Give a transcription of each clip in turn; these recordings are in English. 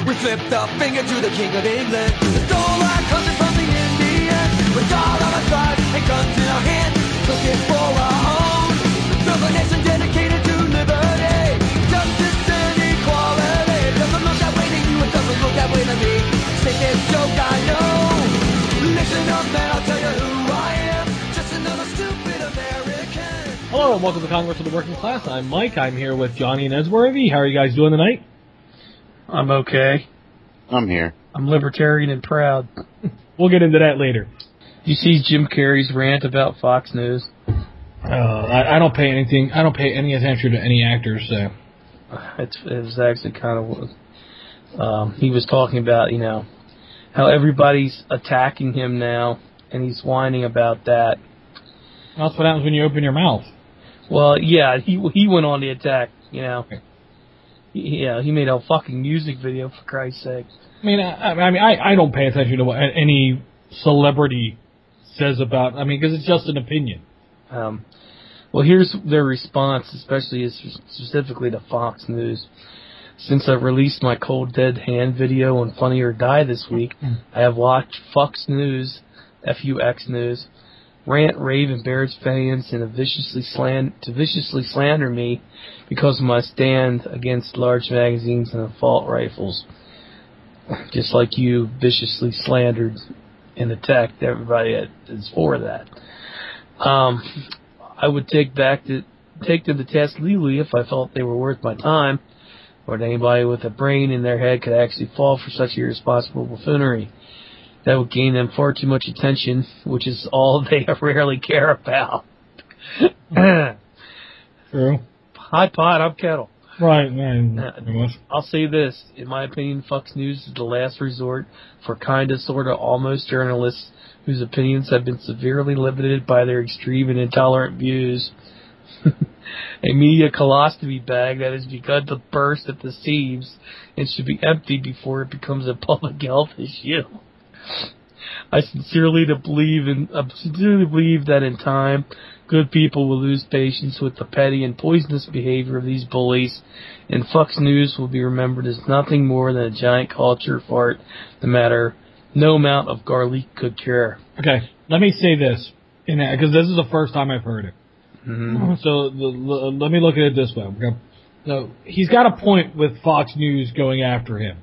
We flipped the finger to the King of England. Stole our country from the Indians. With all on our side and guns in our hands, took it for our own. Built a nation dedicated to liberty, justice and equality. It doesn't look that way to you, it doesn't look that way to me. Sickest joke I know. Listen up man, I'll tell you who I am. Just another stupid American. Hello and welcome to Congress of the Working Class. I'm Mike. I'm here with Johnny and Edgeworthy. How are you guys doing tonight? I'm okay. I'm here. I'm libertarian and proud. We'll get into that later. You see Jim Carrey's rant about Fox News? I don't pay anything. I don't pay any attention to any actors. So It was actually kind of. He was talking about how everybody's attacking him now, and he's whining about that. That's what happens when you open your mouth. Well, yeah, he went on the attack. Okay. He made a fucking music video for Christ's sake. I don't pay attention to what any celebrity says about. Because it's just an opinion. Well, here's their response, specifically to Fox News. Since I released my Cold Dead Hand video on Funny or Die this week, I have watched Fox News, FUX News, rant, rave, embarrass fans and viciously slander me because of my stand against large magazines and assault rifles. Just like you viciously slandered and attacked everybody that is for that. I would take them to task legally if I felt they were worth my time, or that anybody with a brain in their head could actually fall for such irresponsible buffoonery. That would gain them far too much attention, which is all they rarely care about. True. Hot pot, I'm kettle. Right, man. I'll say this. In my opinion, Fox News is the last resort for kinda, sorta, almost journalists whose opinions have been severely limited by their extreme and intolerant views. A media colostomy bag that has begun to burst at the seams and should be emptied before it becomes a public health issue. I sincerely believe that in time, good people will lose patience with the petty and poisonous behavior of these bullies, and Fox News will be remembered as nothing more than a giant culture fart, no amount of garlic could cure. Okay, let me say this, because this is the first time I've heard it. Mm-hmm. So let me look at it this way. So he's got a point with Fox News going after him.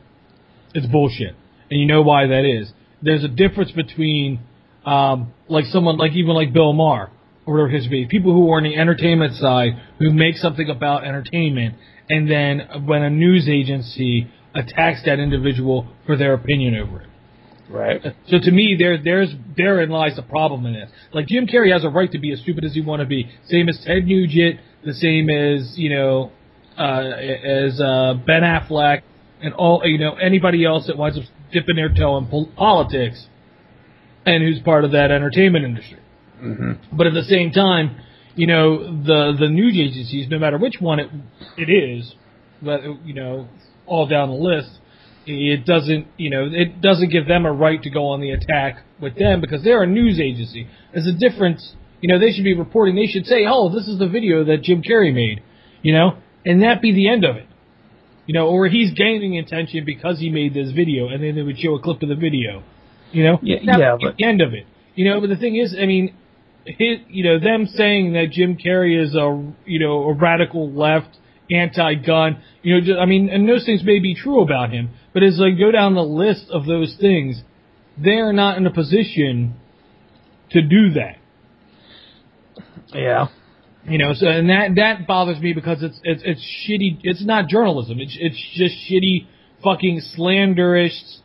It's bullshit, and you know why that is. There's a difference between someone like Bill Maher or whatever it is, people who are on the entertainment side who make something about entertainment, and then when a news agency attacks that individual for their opinion over it. Right. So to me, therein lies the problem in this. Like, Jim Carrey has a right to be as stupid as he want to be. Same as Ted Nugent, the same as Ben Affleck, and all anybody else that winds up dipping their toe in politics, and who's part of that entertainment industry. Mm-hmm. But at the same time, the news agencies, no matter which one it is, but all down the list. It doesn't give them a right to go on the attack with them because they're a news agency. There's a difference. They should be reporting. They should say, "Oh, this is the video that Jim Carrey made," and that be the end of it. Or he's gaining attention because he made this video, and then they would show a clip of the video. But the end of it. But the thing is, them saying that Jim Carrey is a radical left, anti-gun, and those things may be true about him, but as I go down the list of those things, they're not in a position to do that. Yeah. So and that bothers me because it's shitty. It's not journalism. It's just shitty, fucking slanderous,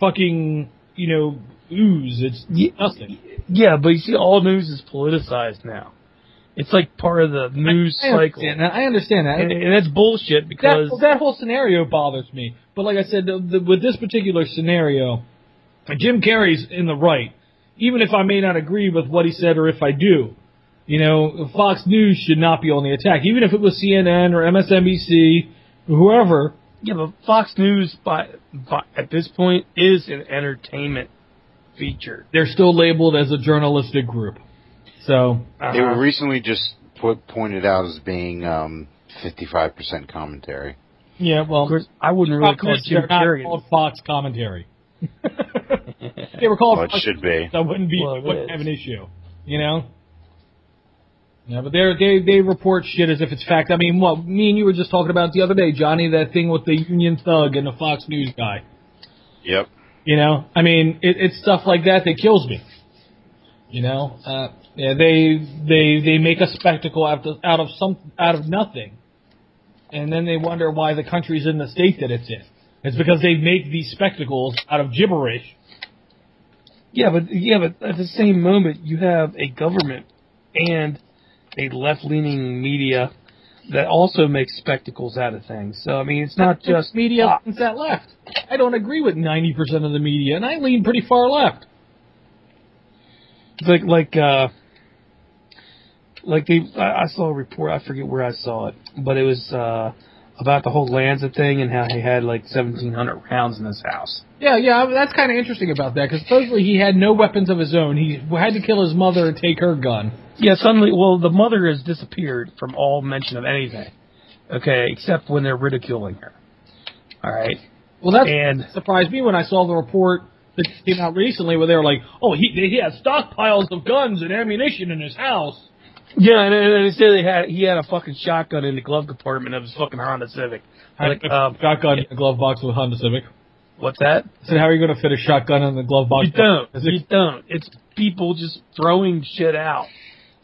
fucking ooze. It's nothing. Yeah, but you see, all news is politicized now. It's like part of the news cycle. I understand that. And that's bullshit because that whole scenario bothers me. But like I said, with this particular scenario, Jim Carrey's in the right. Even if I may not agree with what he said or if I do, Fox News should not be on the attack. Even if it was CNN or MSNBC or whoever. Yeah, but Fox News at this point is an entertainment feature. They're still labeled as a journalistic group. So they were recently just pointed out as being 55% commentary. Yeah, well, Of course, I wouldn't really call Jim they're not Carrey. called Fox commentary. They were called Well, it Fox, should be. so wouldn't Well, have an issue, you know. Yeah, but they report shit as if it's fact. I mean, what me and you were just talking about the other day, Johnny, that thing with the Union thug and the Fox News guy. Yep. You know, I mean, it's stuff like that kills me. You know, yeah, they make a spectacle out of nothing, and then they wonder why the country's in the state that it's in. It's because they make these spectacles out of gibberish. Yeah, but at the same moment, you have a government and a left-leaning media that also makes spectacles out of things. So I mean, it's not just media leans that left. I don't agree with 90% of the media, and I lean pretty far left. It's I saw a report. I forget where I saw it, but it was about the whole Lanza thing and how he had like 1,700 rounds in his house. Yeah, that's kind of interesting about that, because supposedly he had no weapons of his own. He had to kill his mother and take her gun. Yeah, suddenly, well, the mother has disappeared from all mention of anything. Okay, except when they're ridiculing her. All right. Well, that surprised me when I saw the report that came out recently where they were like, oh, he had stockpiles of guns and ammunition in his house. Yeah, and they said he had a fucking shotgun in the glove compartment of his fucking Honda Civic. Like, shotgun in the glove box with Honda Civic. What's that? I said, how are you going to fit a shotgun in the glove box? You don't. It's people just throwing shit out,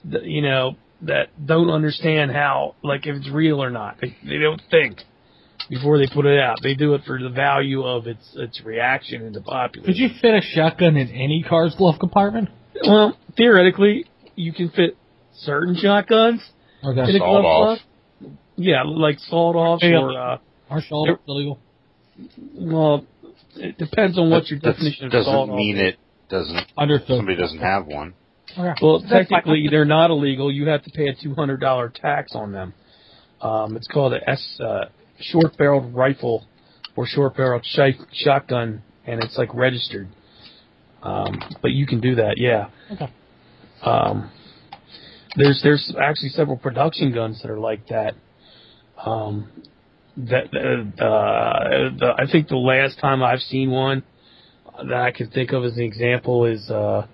you know, that don't understand how, like, if it's real or not. They don't think before they put it out. They do it for the value of its reaction in the populace. Could you fit a shotgun in any car's glove compartment? Well, theoretically, you can fit certain shotguns in a glove box. Yeah, like sawed-offs or... Are sawed-offs illegal? Well, it depends on what your definition of sawed-off is. Doesn't mean it doesn't... Somebody doesn't have one. Okay. Well, technically, they're not illegal. You have to pay a $200 tax on them. It's called a short-barreled rifle or short-barreled shotgun, and it's like registered. But you can do that, yeah. Okay. There's actually several production guns that are like that. I think the last time I've seen one that I can think of as an example is the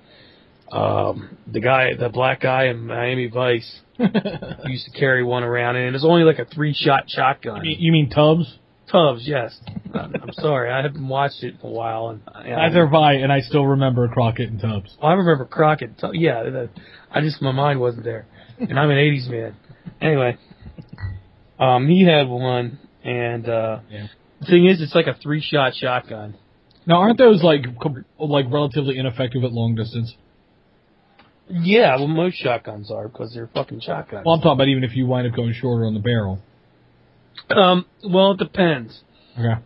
black guy in Miami Vice used to carry one around, and it's only like a 3-shot shotgun. You mean Tubbs? Tubbs, yes. I'm sorry, I haven't watched it in a while. And neither have I, and I still remember Crockett and Tubbs. Well, I remember Crockett. Yeah, my mind wasn't there, and I'm an '80s man. Anyway, he had one, and the thing is, it's like a 3-shot shotgun. Now, aren't those like relatively ineffective at long distance? Yeah, well, most shotguns are because they're fucking shotguns. Well, I'm talking about even if you wind up going shorter on the barrel. Well, it depends. Okay.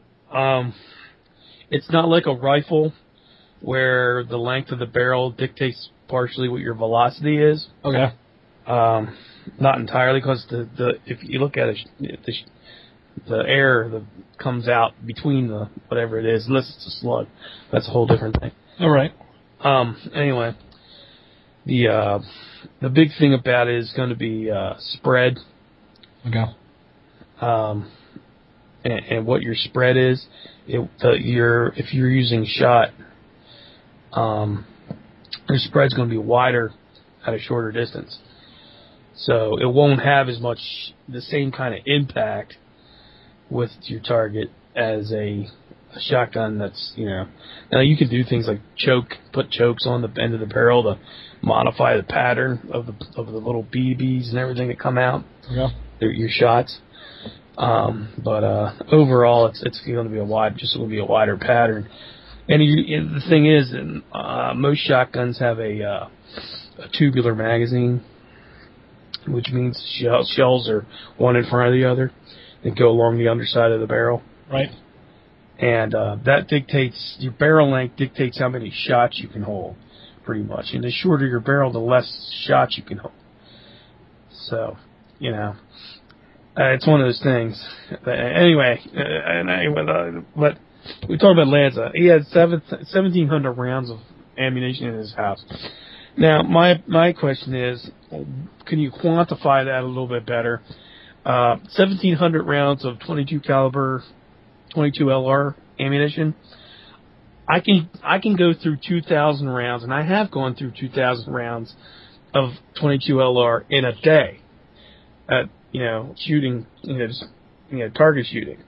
It's not like a rifle where the length of the barrel dictates partially what your velocity is. Okay. Not entirely, because if you look at it, the air that comes out between the whatever it is, unless it's a slug, that's a whole different thing. All right. Anyway, the big thing about it is going to be spread. Okay. And what your spread is, if you're using shot, your spread's going to be wider at a shorter distance. So it won't have as much the same kind of impact with your target as a shotgun that's, you know. Now you can do things like put chokes on the end of the barrel to modify the pattern of the little BBs and everything that come out. Yeah. Your shots. But overall it's going to be a wider pattern. And the thing is, most shotguns have a tubular magazine, which means shells are one in front of the other that go along the underside of the barrel. Right. And that dictates, your barrel length dictates how many shots you can hold, pretty much. And the shorter your barrel, the less shots you can hold. So, you know, it's one of those things. But anyway, but we talked about Lanza. He had 1,700 rounds of ammunition in his house. Now, my question is, can you quantify that a little bit better? 1,700 rounds of 22 caliber, 22 LR ammunition. I can go through 2,000 rounds, and I have gone through 2,000 rounds of 22 LR in a day. At shooting, just target shooting.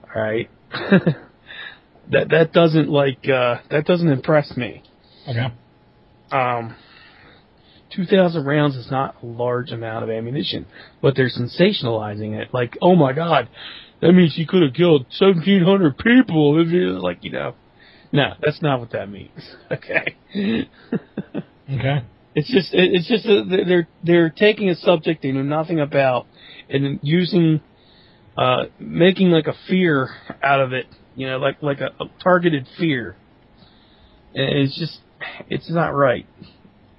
All right, that doesn't impress me. Okay. 2,000 rounds is not a large amount of ammunition, but they're sensationalizing it. Like, oh my God, that means he could have killed 1,700 people. Like, no, that's not what that means. Okay. Okay. It's just they're taking a subject they know nothing about and using, making like a fear out of it. Like a targeted fear. And it's not right.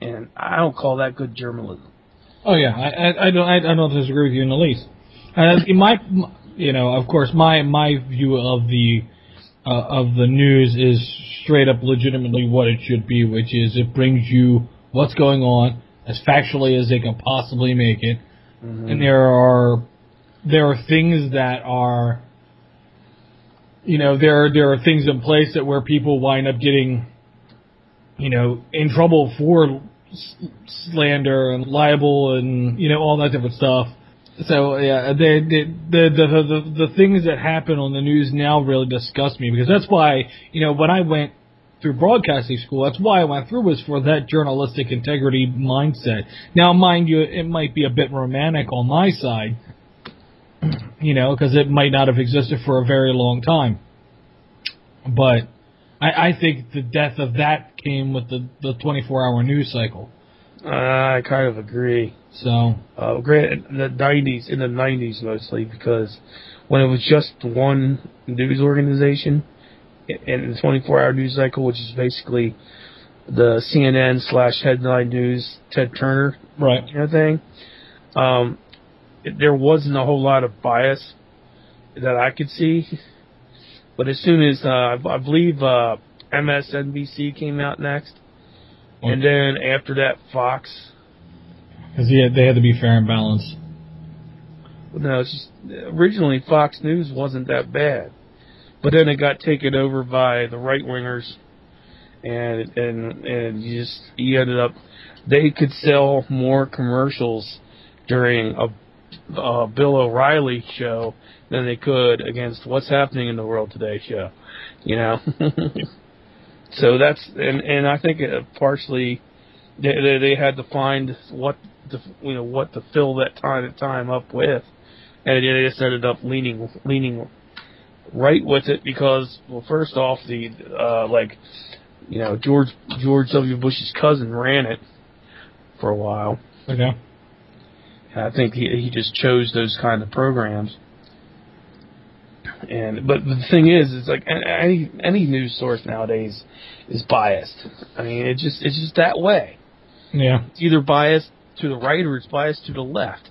And I don't call that good journalism. Oh yeah, I don't disagree with you in the least. Of course, my view of the news is straight up legitimately what it should be, which is it brings you what's going on as factually as they can possibly make it. Mm-hmm. And there are things that are, there are things in place that where people wind up getting, in trouble for slander and libel and, all that different stuff. So, yeah, the things that happen on the news now really disgust me, because that's why, when I went through broadcasting school, that's why I went through, was for that journalistic integrity mindset. Now, mind you, it might be a bit romantic on my side, because it might not have existed for a very long time. But I think the death of that came with the 24-hour news cycle. I kind of agree. So, granted, in the 90s mostly, because when it was just one news organization in the 24-hour news cycle, which is basically the CNN/headline news, Ted Turner, right, thing, there wasn't a whole lot of bias that I could see. But as soon as I believe MSNBC came out next, and then after that Fox, because they had to be fair and balanced. No, it's just originally Fox News wasn't that bad, but then it got taken over by the right wingers, and you ended up, they could sell more commercials during a Bill O'Reilly show than they could against What's Happening in the World Today show, So that's, and I think partially they had to find what to fill that time up with, and they just ended up leaning right with it because, well, first off, George W. Bush's cousin ran it for a while. Okay. I think he just chose those kind of programs. But the thing is, it's like any news source nowadays is biased. I mean, it's just that way. Yeah. It's either biased to the right or it's biased to the left,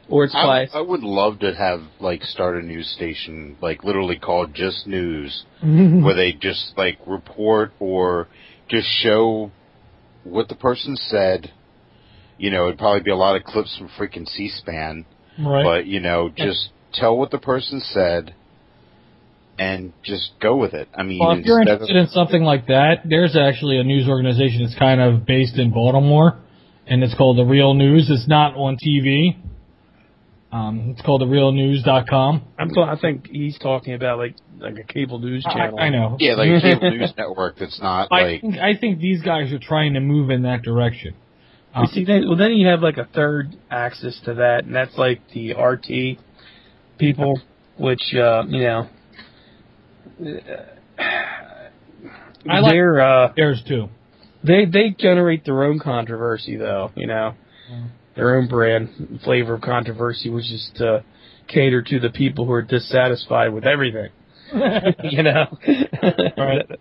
or it's biased. I would love to have start a news station literally called Just News, where they just report or just show what the person said. It'd probably be a lot of clips from freaking C-SPAN, right? But just tell what the person said. And just go with it. I mean, well, if you're interested in something like that, there's actually a news organization that's kind of based in Baltimore, and it's called The Real News. It's not on TV. It's called TheRealNews.com. I think he's talking about like a cable news channel. I know. Yeah, like a cable news network that's not I think these guys are trying to move in that direction. Then you have a third axis to that, and that's the RT people, which theirs too. They generate their own controversy, though. Their own brand flavor of controversy, which is to cater to the people who are dissatisfied with everything. Right.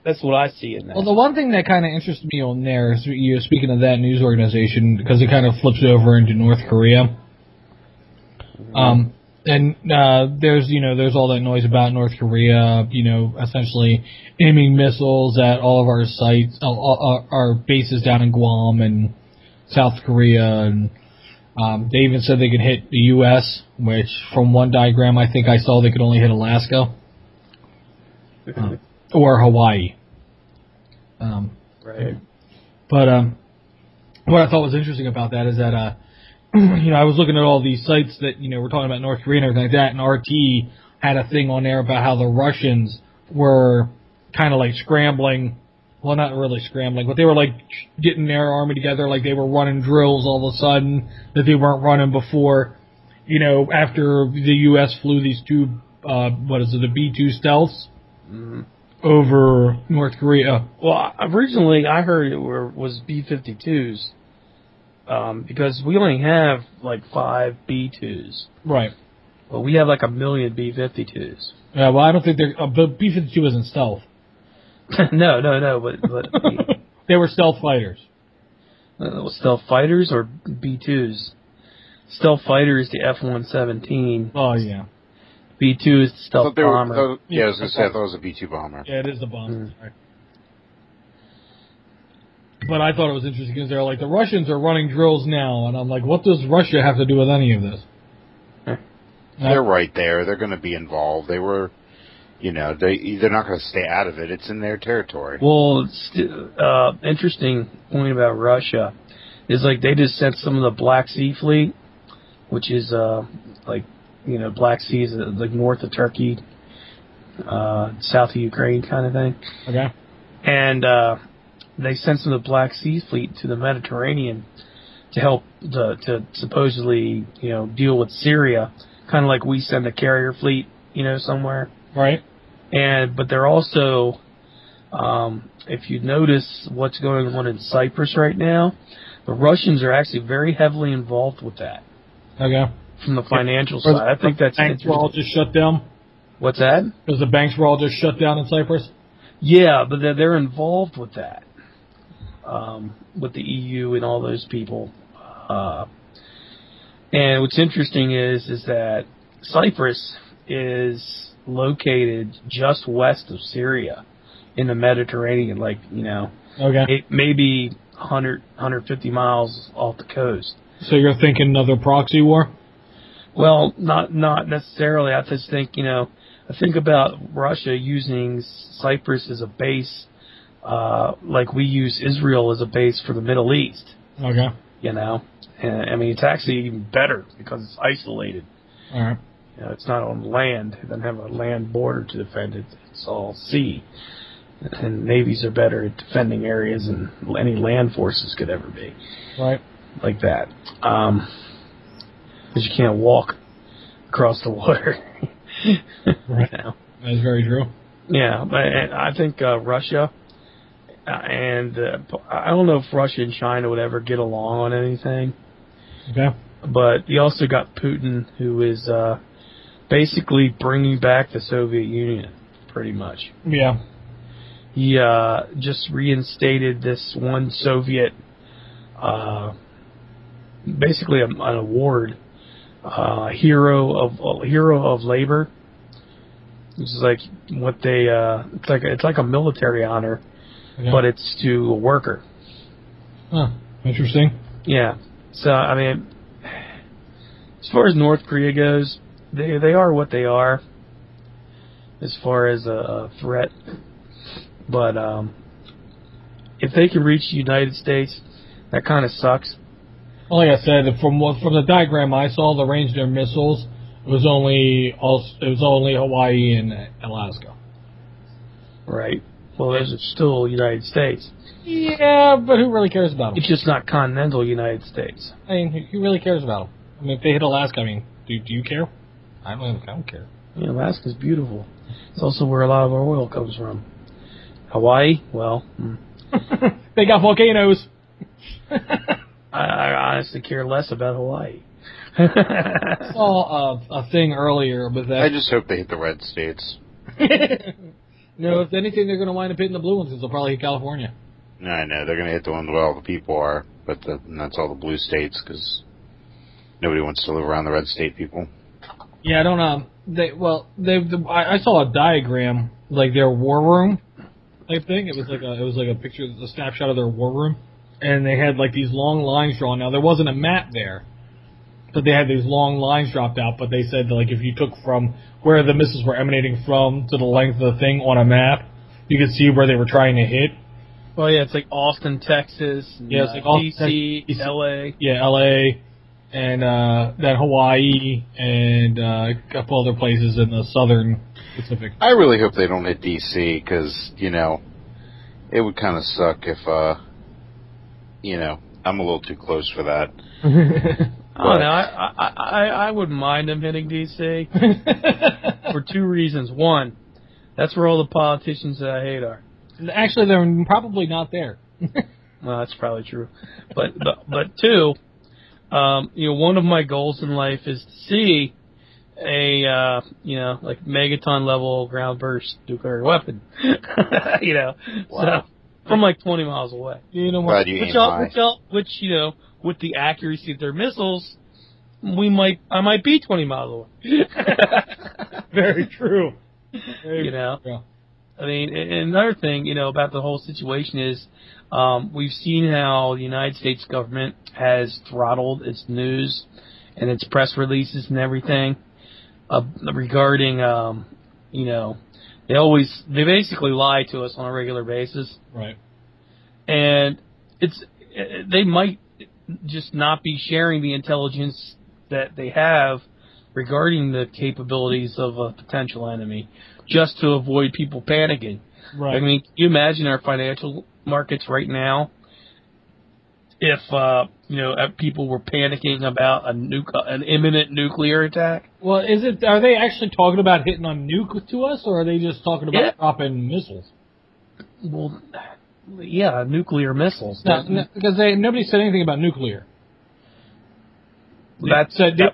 That's what I see in that. Well, the one thing that kind of interests me on there is speaking of that news organization, because it kind of flips over into North Korea. And there's all that noise about North Korea, essentially aiming missiles at all of our sites, our bases down in Guam and South Korea, and They even said they could hit the U.S., which from one diagram I think I saw they could only hit Alaska or Hawaii. Right. But what I thought was interesting about that is that I was looking at all these sites that we're talking about North Korea and everything like that, and RT had a thing on there about how the Russians were kind of like scrambling. Well, not really scrambling, but they were like getting their army together, like they were running drills all of a sudden that they weren't running before. After the U.S. flew these two, the B-2 stealths over North Korea. Well, originally I heard it was B-52s because we only have like 5 B-2s. Right. Well, we have like 1 million B-52s. Yeah, well, I don't think they're... but B-52 isn't stealth. No, but they were stealth fighters. Stealth fighters or B-2s? Stealth fighter is the F-117. Oh, yeah. B-2 is the stealth bomber. I was going to say, I thought it was a B-2 bomber. Yeah, it is the bomber. Right. But I thought it was interesting because they're like, the Russians are running drills now, and I'm like, what does Russia have to do with any of this? They're right there. They're going to be involved. They were... they're not going to stay out of it. It's in their territory. Well, interesting point about Russia is like they just sent some of the Black Sea Fleet, which is Black Sea is like north of Turkey, south of Ukraine kind of thing. Okay. And they sent some of the Black Sea Fleet to the Mediterranean to help to supposedly deal with Syria, kind of like we send a carrier fleet somewhere. Right. But they're also, if you notice what's going on in Cyprus right now, the Russians are actually very heavily involved with that. Okay. From the financial side. I think that's interesting. Banks were all just shut down? What's that? Because the banks were all just shut down in Cyprus? Yeah, but they're involved with that. With the EU and all those people. And what's interesting is that Cyprus is located just west of Syria in the Mediterranean, Okay. Maybe 150 miles off the coast. So you're thinking another proxy war? Well, not necessarily. I just think, I think about Russia using Cyprus as a base, like we use Israel as a base for the Middle East. Okay. And I mean, it's actually even better because it's isolated. All right. It's not on land. It doesn't have a land border to defend it. It's all sea. And navies are better at defending areas than any land forces could ever be. Right. Like that. Because you can't walk across the water. Right. That's very true. Yeah, but I think Russia and I don't know if Russia and China would ever get along on anything. Okay. But you also got Putin, who is basically bringing back the Soviet Union, pretty much. Yeah. He just reinstated this one Soviet, basically an award, hero of labor. Which is like what they it's like a military honor, okay. But it's to a worker. Huh. Interesting. Yeah. So I mean, as far as North Korea goes, they are what they are as far as a threat. But if they can reach the United States, that kind of sucks. Well, like I said, from the diagram I saw, the range of their missiles was only Hawaii and Alaska. Right. Well, those are still United States. Yeah, but who really cares about them? It's just not continental United States. I mean, who really cares about them? I mean, if they hit Alaska, I mean, do you care? I don't care. Yeah, Alaska's beautiful. It's also where a lot of our oil comes from. Hawaii, well... They got volcanoes. I honestly care less about Hawaii. I saw a thing earlier with that. I just hope they hit the red states. No, if anything, they're going to wind up hitting the blue ones because they'll probably hit California. No, I know. They're going to hit the ones where all the people are, but that's all the blue states because nobody wants to live around the red state people. Yeah, I don't know. I saw a diagram, like their war room type thing. It was like a picture, a snapshot of their war room. And they had like these long lines drawn. Now, there wasn't a map there. but they had these long lines dropped out. But they said that, like, if you took from where the missiles were emanating from to the length of the thing on a map, you could see where they were trying to hit. Well, yeah, it's like Austin, Texas, and, Yeah, it's like Austin, DC, LA. Yeah, LA, and then Hawaii, and a couple other places in the southern Pacific. I really hope they don't hit DC, because, you know, it would kind of suck if, you know, I'm a little too close for that. Oh no, I wouldn't mind them hitting DC for two reasons. One, that's where all the politicians that I hate are. Actually, they're probably not there. Well, that's probably true. But two, you know, one of my goals in life is to see a you know, like megaton level ground burst nuclear weapon. You know, Wow. so from like 20 miles away. You know Glad what? you aim high. Which you know, with the accuracy of their missiles, I might be 20 miles away. Very true. You know. Yeah. I mean, and another thing, you know, about the whole situation is we've seen how the United States government has throttled its news and its press releases and everything regarding, you know, they basically lie to us on a regular basis. Right. And they might just not be sharing the intelligence that they have regarding the capabilities of a potential enemy, just to avoid people panicking. Right. I mean, can you imagine our financial markets right now if you know, people were panicking about an imminent nuclear attack? Well, are they actually talking about hitting a nuke to us, or are they just talking about dropping missiles? Well, yeah, nuclear missiles. No, because nobody said anything about nuclear. They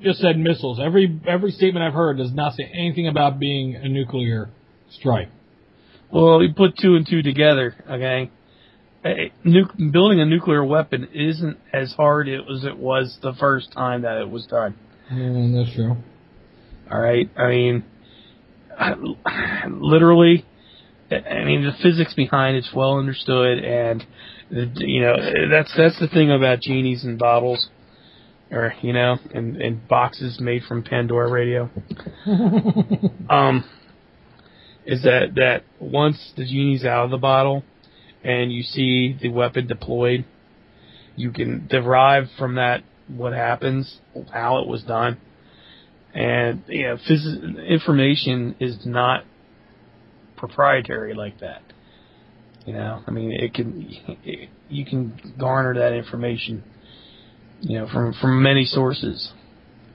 just said missiles. Every statement I've heard does not say anything about being a nuclear strike. Well, you put two and two together, okay? Building a nuclear weapon isn't as hard as it was the first time that it was done. That's true. All right? I mean, literally, I mean, the physics behind it's well understood, and, you know, that's the thing about genies in bottles. Or, you know, in boxes made from Pandora radio. Is that once the genie's out of the bottle and you see the weapon deployed, you can derive from that what happens, how it was done. And, you know, information is not proprietary like that. You know, I mean, you can garner that information, you know, from many sources.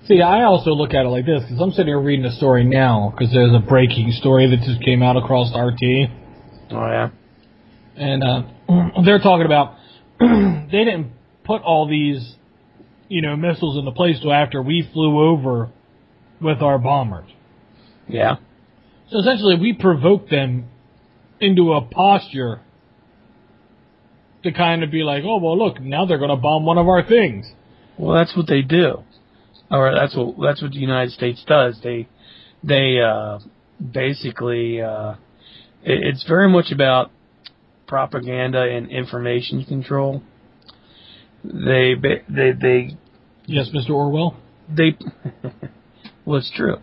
See, I also look at it like this, because I'm sitting here reading a story now, because there's a breaking story that just came out across RT. Oh, yeah? And they're talking about they didn't put all these, you know, missiles into place till after we flew over with our bombers. Yeah. So essentially, we provoked them into a posture to kind of be like, oh, well, look, now they're going to bomb one of our things. Well, that's what they do. Or that's what the United States does. They basically it's very much about propaganda and information control. They Yes, Mr. Orwell. Well, it's true.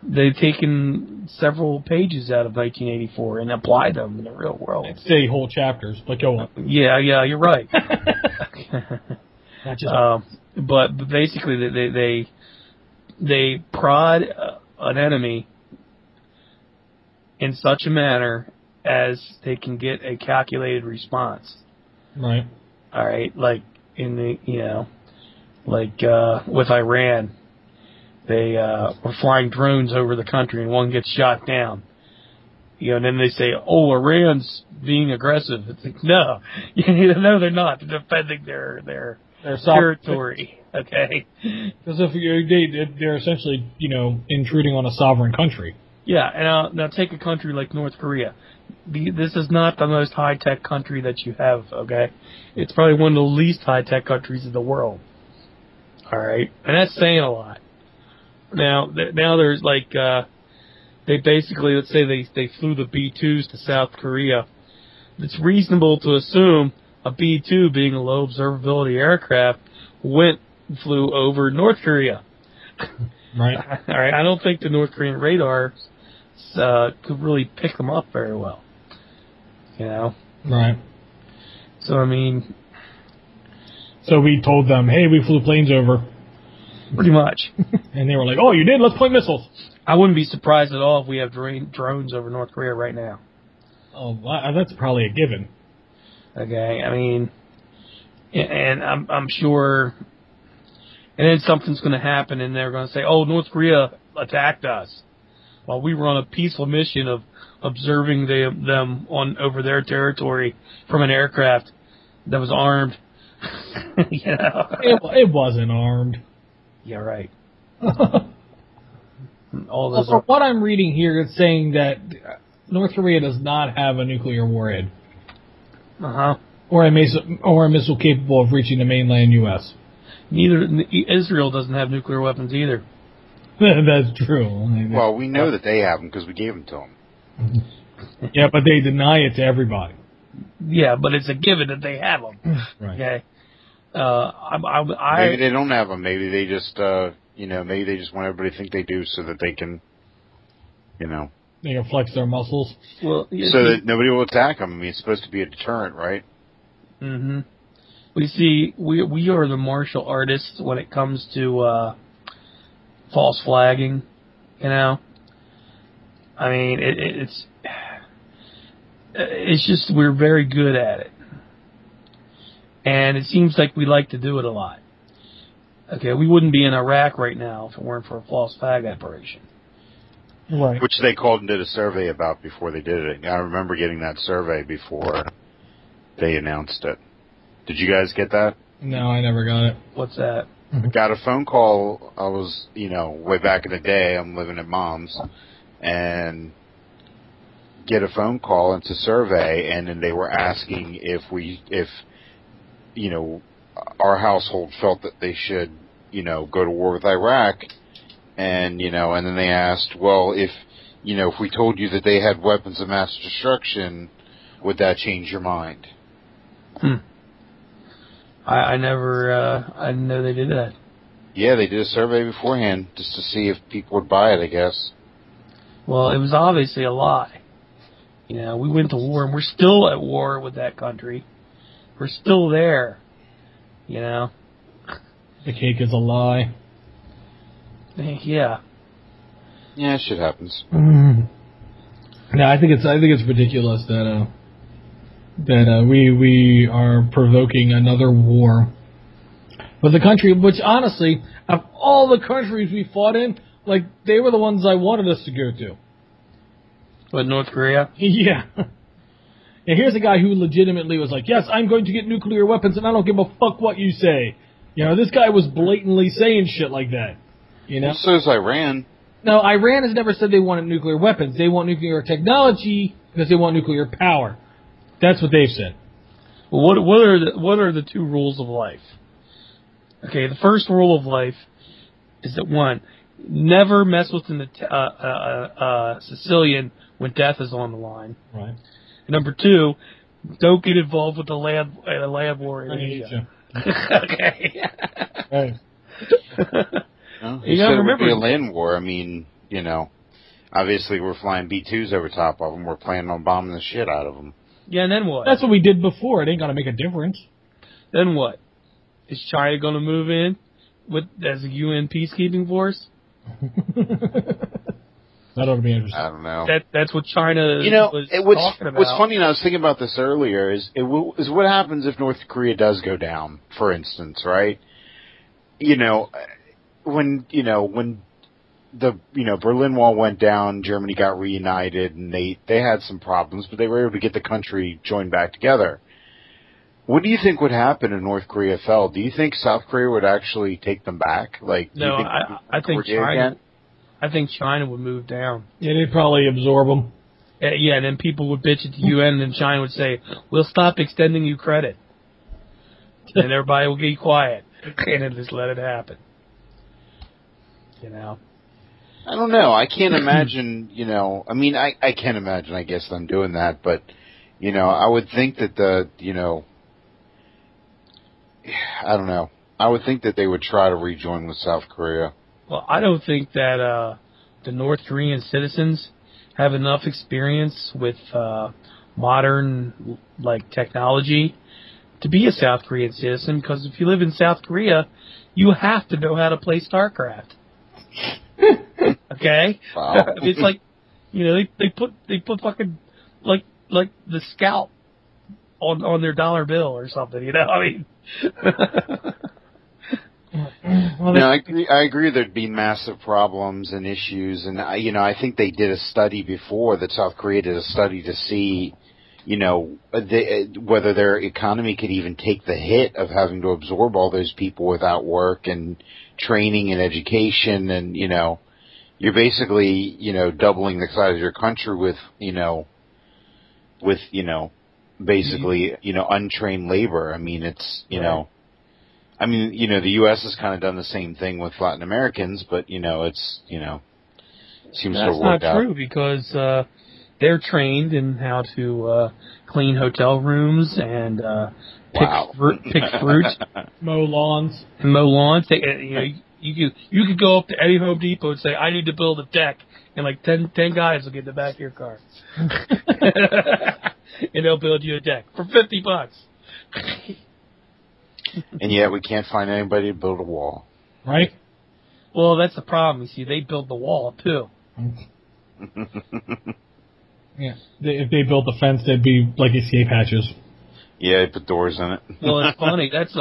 They've taken several pages out of 1984 and applied them in the real world. I'd say whole chapters, but go on. Yeah, you're right. Not just but basically, they prod an enemy in such a manner as they can get a calculated response. right. All right, like in the with Iran, they were flying drones over the country and one gets shot down. You know, and then they say, "Oh, Iran's being aggressive." It's like, no, no, they're not. They're defending their territory. Okay. Because they're essentially, you know, intruding on a sovereign country. Yeah, and now take a country like North Korea. This is not the most high-tech country that you have, okay? It's probably one of the least high-tech countries in the world. All right? And that's saying a lot. Now there's like, they basically, let's say they flew the B-2s to South Korea. It's reasonable to assume a B-2, being a low observability aircraft, went flew over North Korea. Right. All right. I don't think the North Korean radar could really pick them up very well. You know. Right. So I mean, So we told them, hey, we flew planes over. pretty much. And they were like, oh, you did? Let's point missiles. I wouldn't be surprised at all if we have drones over North Korea right now. Oh, that's probably a given. Okay, I mean, and I'm sure, and then something's going to happen, and they're going to say, "Oh, North Korea attacked us," while we were on a peaceful mission of observing them on over their territory from an aircraft that was armed. You know? It wasn't armed. Yeah, right. Well, from what I'm reading here, it's saying that North Korea does not have a nuclear warhead. Uh-huh. Or a missile capable of reaching the mainland U.S. Neither Israel doesn't have nuclear weapons either. That's true. Well, we know that they have them because we gave them to them. Yeah, but they deny it to everybody. Yeah, but it's a given that they have them. Right. Okay. Maybe they don't have them. Maybe they just, maybe they just want everybody to think they do so that they can, They can flex their muscles. Well, so that nobody will attack them. I mean, it's supposed to be a deterrent, right? Mm-hmm. We see, we are the martial artists when it comes to false flagging, you know? I mean, it's just we're very good at it. And it seems like we like to do it a lot. Okay, we wouldn't be in Iraq right now if it weren't for a false flag operation. Right. Which they called and did a survey about before they did it. I remember getting that survey before they announced it. Did you guys get that? No, I never got it. What's that? I got a phone call. I was, way back in the day, I'm living at Mom's, and get a phone call. It's a survey, and then they were asking if our household felt that they should, go to war with Iraq. And, and then they asked, well, if we told you that they had weapons of mass destruction, would that change your mind? I didn't know they did that. Yeah, they did a survey beforehand just to see if people would buy it, I guess. Well, it was obviously a lie. We went to war, and we're still at war with that country. We're still there, The cake is a lie. Yeah. Yeah, shit happens. No, I think it's ridiculous that we are provoking another war with a country which, honestly, of all the countries we fought in, like, they were the ones I wanted us to go to. What, North Korea? Yeah. And here's a guy who legitimately was like, yes, I'm going to get nuclear weapons, and I don't give a fuck what you say. This guy was blatantly saying shit like that. Well, so is Iran. No, Iran has never said they wanted nuclear weapons. They want nuclear technology because they want nuclear power. That's what they've said. Well, what are the two rules of life? Okay, the first rule of life is that, one, never mess with a Sicilian when death is on the line. Right. And number two, don't get involved with the land war in Asia. Okay. Right. Well, you said it would be a land war. I mean, obviously we're flying B-2s over top of them. We're planning on bombing the shit out of them. Yeah, and then what? That's what we did before. It ain't gonna make a difference. Then what? Is China going to move in as a UN peacekeeping force? That ought to be interesting. I don't know. That's what China was talking about. What's funny, and I was thinking about this earlier, is what happens if North Korea does go down, for instance, right? When the Berlin Wall went down, Germany got reunited, and they had some problems, but they were able to get the country joined back together. What do you think would happen if North Korea fell? Do you think South Korea would actually take them back? No, I think China. I think China would move down. Yeah, they'd probably absorb them. Yeah, and then people would bitch at the UN, and then China would say, "We'll stop extending you credit," and everybody will get quiet and then just let it happen. I don't know. I can't imagine, I mean, I can't imagine, I guess, them doing that, but, I would think that I don't know. I would think that they would try to rejoin with South Korea. Well, I don't think that the North Korean citizens have enough experience with modern technology to be a South Korean citizen. Because if you live in South Korea, you have to know how to play StarCraft. Okay, Wow. it's like, they put fucking like the Scout on their dollar bill or something. I mean. Well, No, I agree there'd be massive problems and issues, and I think they did a study before, that South Korea did a study to see, whether their economy could even take the hit of having to absorb all those people without work and training and education, and you're basically doubling the size of your country with basically untrained labor. I mean, it's Right. the U.S. has kind of done the same thing with Latin Americans, but, it's, seems to have That's worked not out. true, because they're trained in how to clean hotel rooms and pick Wow. pick fruit, mow lawns. and mow lawns. You could go up to any Home Depot and say, "I need to build a deck," and 10 guys will get in the back of your car, and they'll build you a deck for $50. And yet we can't find anybody to build a wall. Right? Well, that's the problem. You see, they build the wall too. Yeah. If they built the fence, they'd be like escape hatches. Yeah, they put doors in it. Well, it's funny. That's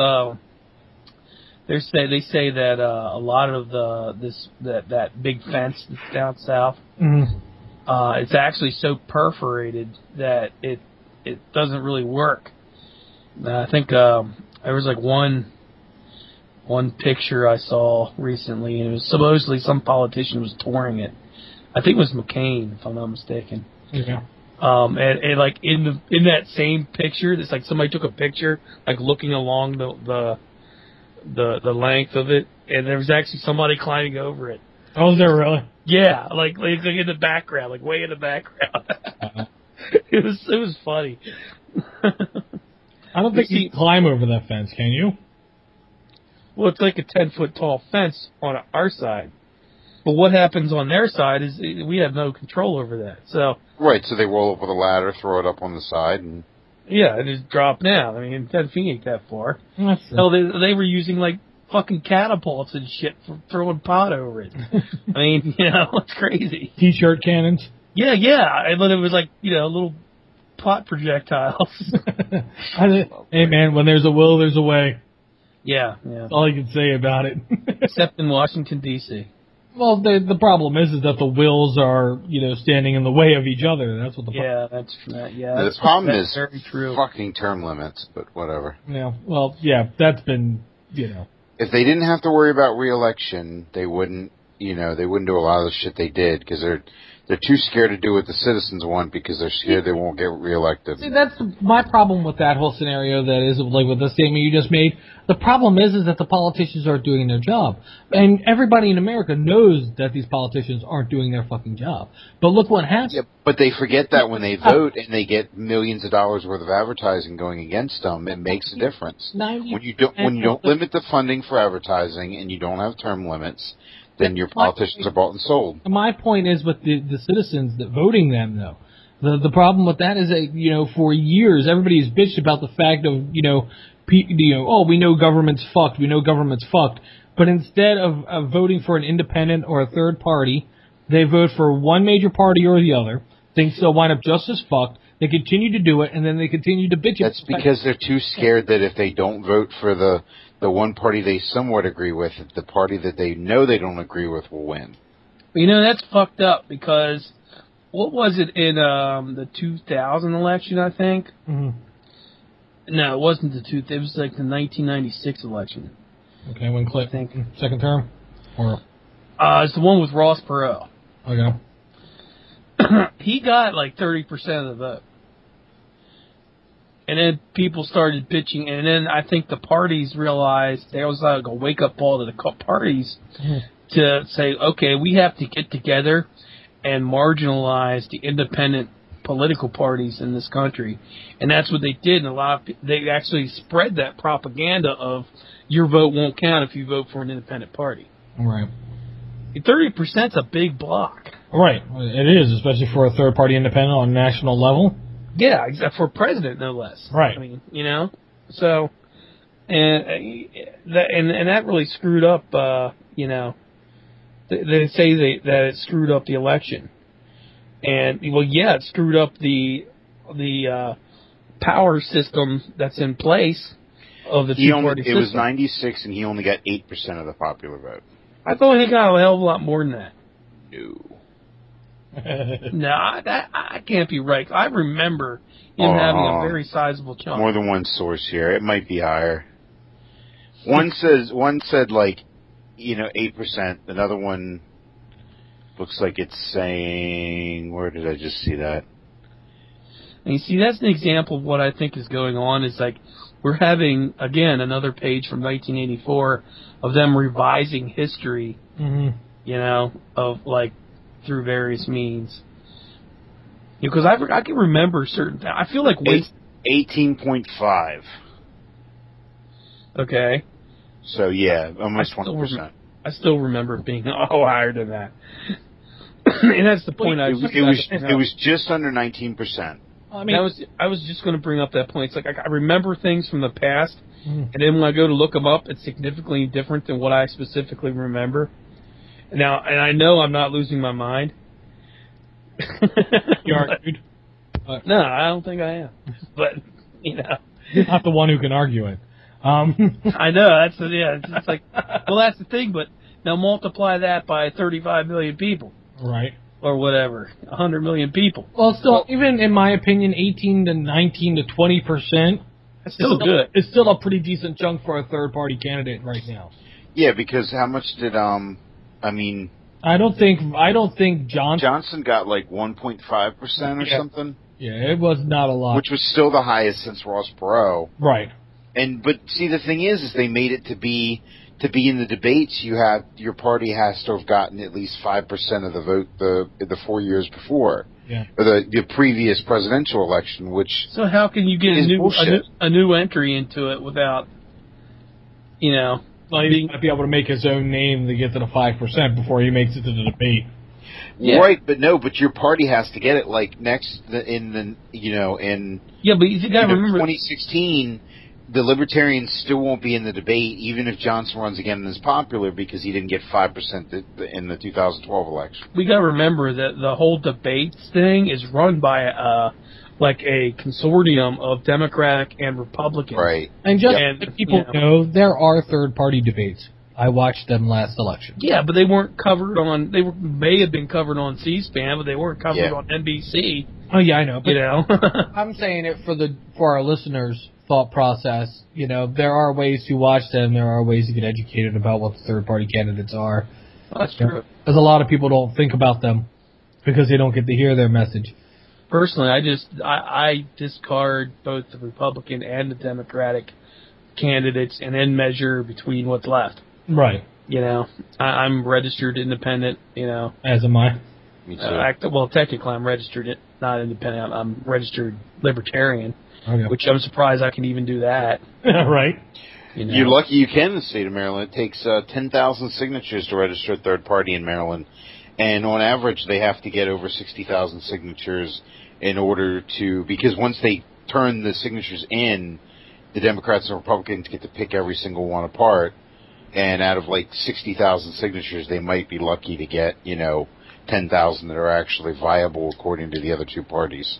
they say that a lot of that big fence that's down south, it's actually so perforated that it doesn't really work. I think there was one picture I saw recently, and it was supposedly some politician was touring it. I think it was McCain, if I'm not mistaken. Yeah. And in that same picture, it's like somebody took a picture, looking along the length of it, and there was actually somebody climbing over it. Oh, is there really? Yeah, like in the background, way in the background. It was funny. I don't think you can climb over that fence, can you? Well, it's like a 10-foot tall fence on our side. But what happens on their side is we have no control over that. So Right, so they roll up with a ladder, throw it up on the side, and... yeah, it just drop down. I mean, 10 feet ain't that far. That's Hell, they were using fucking catapults and shit for throwing pot over it. I mean, it's crazy. T-shirt cannons. Yeah, and then it was little pot projectiles. Hey, man, when there's a will, there's a way. Yeah. That's all you can say about it. Except in Washington, D.C. Well, the problem is that the wills are, standing in the way of each other. That's what the Yeah, that's true. Yeah, the problem that's is very true. fucking term limits, but whatever. Yeah. Well, yeah, that's been, If they didn't have to worry about re-election, they wouldn't do a lot of the shit they did, because they're too scared to do what the citizens want, because they're scared they won't get reelected. See, that's my problem with that whole scenario. That is, with the statement you just made. The problem is that the politicians aren't doing their job, and everybody in America knows that these politicians aren't doing their fucking job. But look what happens. Yeah, but they forget that when they vote and they get millions of dollars worth of advertising going against them, it makes a difference. When you don't limit the funding for advertising and you don't have term limits, then your politicians are bought and sold. My point is with the citizens that voting them, though. The problem with that is that, for years, everybody's bitched about the fact of, oh, we know government's fucked, But instead of voting for an independent or a third party, they vote for one major party or the other. Things they'll wind up just as fucked. They continue to do it, and then they continue to bitch. That's because they're too scared that if they don't vote for the one party they somewhat agree with, the party that they know they don't agree with will win. That's fucked up, because what was it in the 2000 election, I think? Mm-hmm. No, it wasn't it was the 1996 election. Okay, when Clinton, second term? Or it's the one with Ross Perot. Okay. He got 30% of the vote. And then people started bitching, and then I think the parties realized there was a wake-up call to the parties to say, okay, we have to get together and marginalize the independent political parties in this country. And that's what they did, and they actually spread that propaganda of, your vote won't count if you vote for an independent party. Right. 30%'s a big block. Right. It is, especially for a third-party independent on a national level. Yeah, except for president, no less. Right. I mean, so, and that really screwed up, they say that it screwed up the election. And, well, yeah, it screwed up the power system that's in place of the two-party system. It was 96, and he only got 8% of the popular vote. I thought he got a hell of a lot more than that. No. No, I can't be right. I remember him having a very sizable chunk. More than one source here. It might be higher. One said 8%. Another one looks like it's saying, where did I just see that? And you see, that's an example of what I think is going on. Is like we're having, again, another page from 1984 of them revising history, of like through various means. Because I can remember certain things. I feel like 18.5. Okay. So, yeah, almost 20%. I still remember it being higher than that. And that's the point I was... It was just under 19%. I mean, I was just going to bring up that point. It's like I remember things from the past, and then when I go to look them up, it's significantly different than what I specifically remember. Now, and I know I'm not losing my mind. You argued? No, I don't think I am. But, You're not the one who can argue it. I know, it's like, well, that's the thing, but now multiply that by 35 million people. Right. Or whatever, 100 million people. Well, still, even in my opinion, 18 to 19 to 20%, that's still good. It's still a pretty decent chunk for a third-party candidate right now. Yeah, because how much did, I don't think Johnson got like 1.5% or something. Yeah, it was not a lot. Which was still the highest since Ross Perot. Right. But see, the thing is they made it to be in the debates. Your party has to have gotten at least 5% of the vote the 4 years before, or the previous presidential election. Which so how can you get a new entry into it without, Well, he might be able to make his own name to get to the 5% before he makes it to the debate. Yeah. Right, but your party has to get it like next in Yeah, but you got to remember 2016. The Libertarians still won't be in the debate, even if Johnson runs again and is popular, because he didn't get 5% in the 2012 election. We got to remember that the whole debates thing is run by a consortium of Democratic and Republicans. Right. And just so people know, there are third-party debates. I watched them last election. Yeah, but they weren't covered on. May have been covered on C-SPAN, but they weren't covered on NBC. Oh yeah, I know. But I'm saying it for our listeners' thought process. There are ways to watch them. There are ways to get educated about what the third-party candidates are. That's true. Because a lot of people don't think about them because they don't get to hear their message. Personally, I discard both the Republican and the Democratic candidates and then measure between what's left. Right. I'm registered independent, As am I. Me too. Well, technically I'm registered, not independent. I'm registered libertarian, Okay. which I'm surprised I can even do that. Right. You're lucky you can in the state of Maryland. It takes 10,000 signatures to register a third party in Maryland. And on average, they have to get over 60,000 signatures in order to, because once they turn the signatures in, the Democrats and Republicans get to pick every single one apart. And out of like 60,000 signatures, they might be lucky to get, 10,000 that are actually viable according to the other two parties.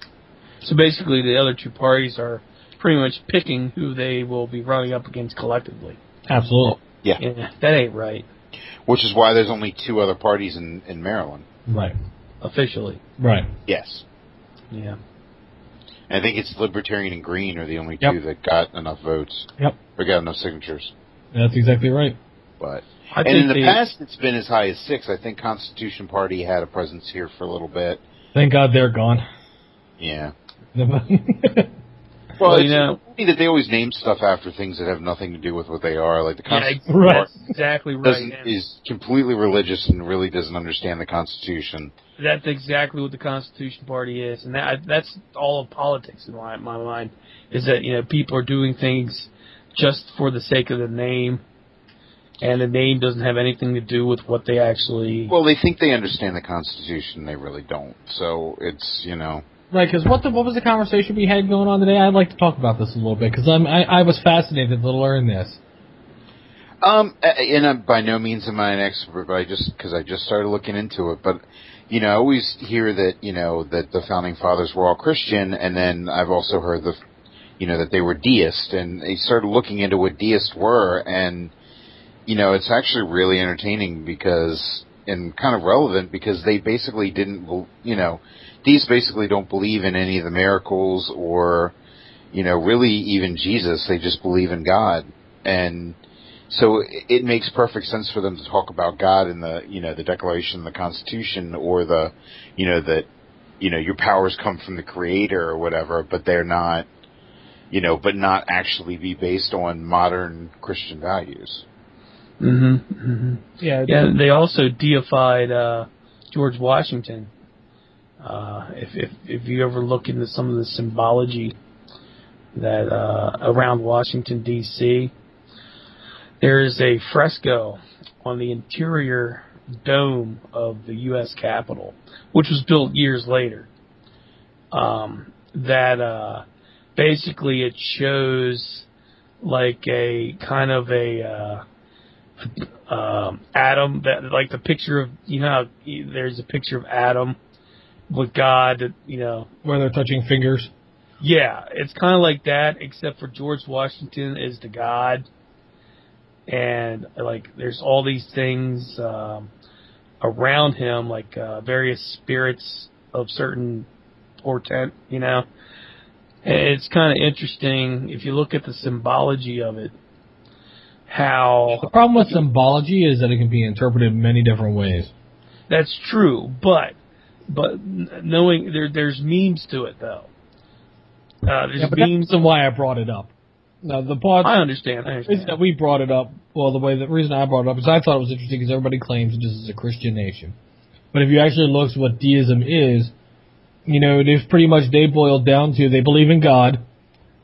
So basically, the other two parties are pretty much picking who they will be running up against collectively. Absolutely. Yeah, that ain't right. Which is why there's only two other parties in Maryland. Right. Officially. Right. Yes. Yeah. I think it's Libertarian and Green are the only two that got enough votes. Yep. Or got enough signatures. That's exactly right. But and in the past, it's been as high as 6. I think Constitution Party had a presence here for a little bit. Thank God they're gone. Yeah. Well, it's funny that they always name stuff after things that have nothing to do with what they are. Like the Constitution Party exactly right. Is completely religious and really doesn't understand the Constitution. That's exactly what the Constitution Party is, and that's all of politics in my mind. Is that people are doing things just for the sake of the name, and the name doesn't have anything to do with what they actually... Well, they think they understand the Constitution. They really don't. So it's, Right, because what was the conversation we had going on today? I'd like to talk about this a little bit, because I was fascinated to learn this. And by no means am I an expert, but I just started looking into it. But, I always hear that, that the Founding Fathers were all Christian, and then I've also heard that they were deist, and they started looking into what deists were, and, it's actually really entertaining and kind of relevant, because they basically deists basically don't believe in any of the miracles or, really even Jesus. They just believe in God. And so it makes perfect sense for them to talk about God in the Declaration, the Constitution, or that, your powers come from the Creator or whatever, but they're not, but not actually be based on modern Christian values. Mm-hmm. Mm-hmm. Yeah, they also deified George Washington. If you ever look into some of the symbology that around Washington, D.C., there is a fresco on the interior dome of the U.S. Capitol, which was built years later, that basically it shows like a kind of a Adam, that like the picture of, how there's a picture of Adam with God, where they're touching fingers. Yeah, it's kind of like that, except for George Washington is the God, and like there's all these things around him, like various spirits of certain portent, And it's kind of interesting if you look at the symbology of it. How the problem with symbology is that it can be interpreted in many different ways. That's true, but knowing there's memes to it though. There's memes. That's why I brought it up. Now the part I understand. Reason that we brought it up. Well, the reason I brought it up is I thought it was interesting because everybody claims that this is a Christian nation, but if you actually look at what deism is, it is pretty much they boiled down to they believe in God,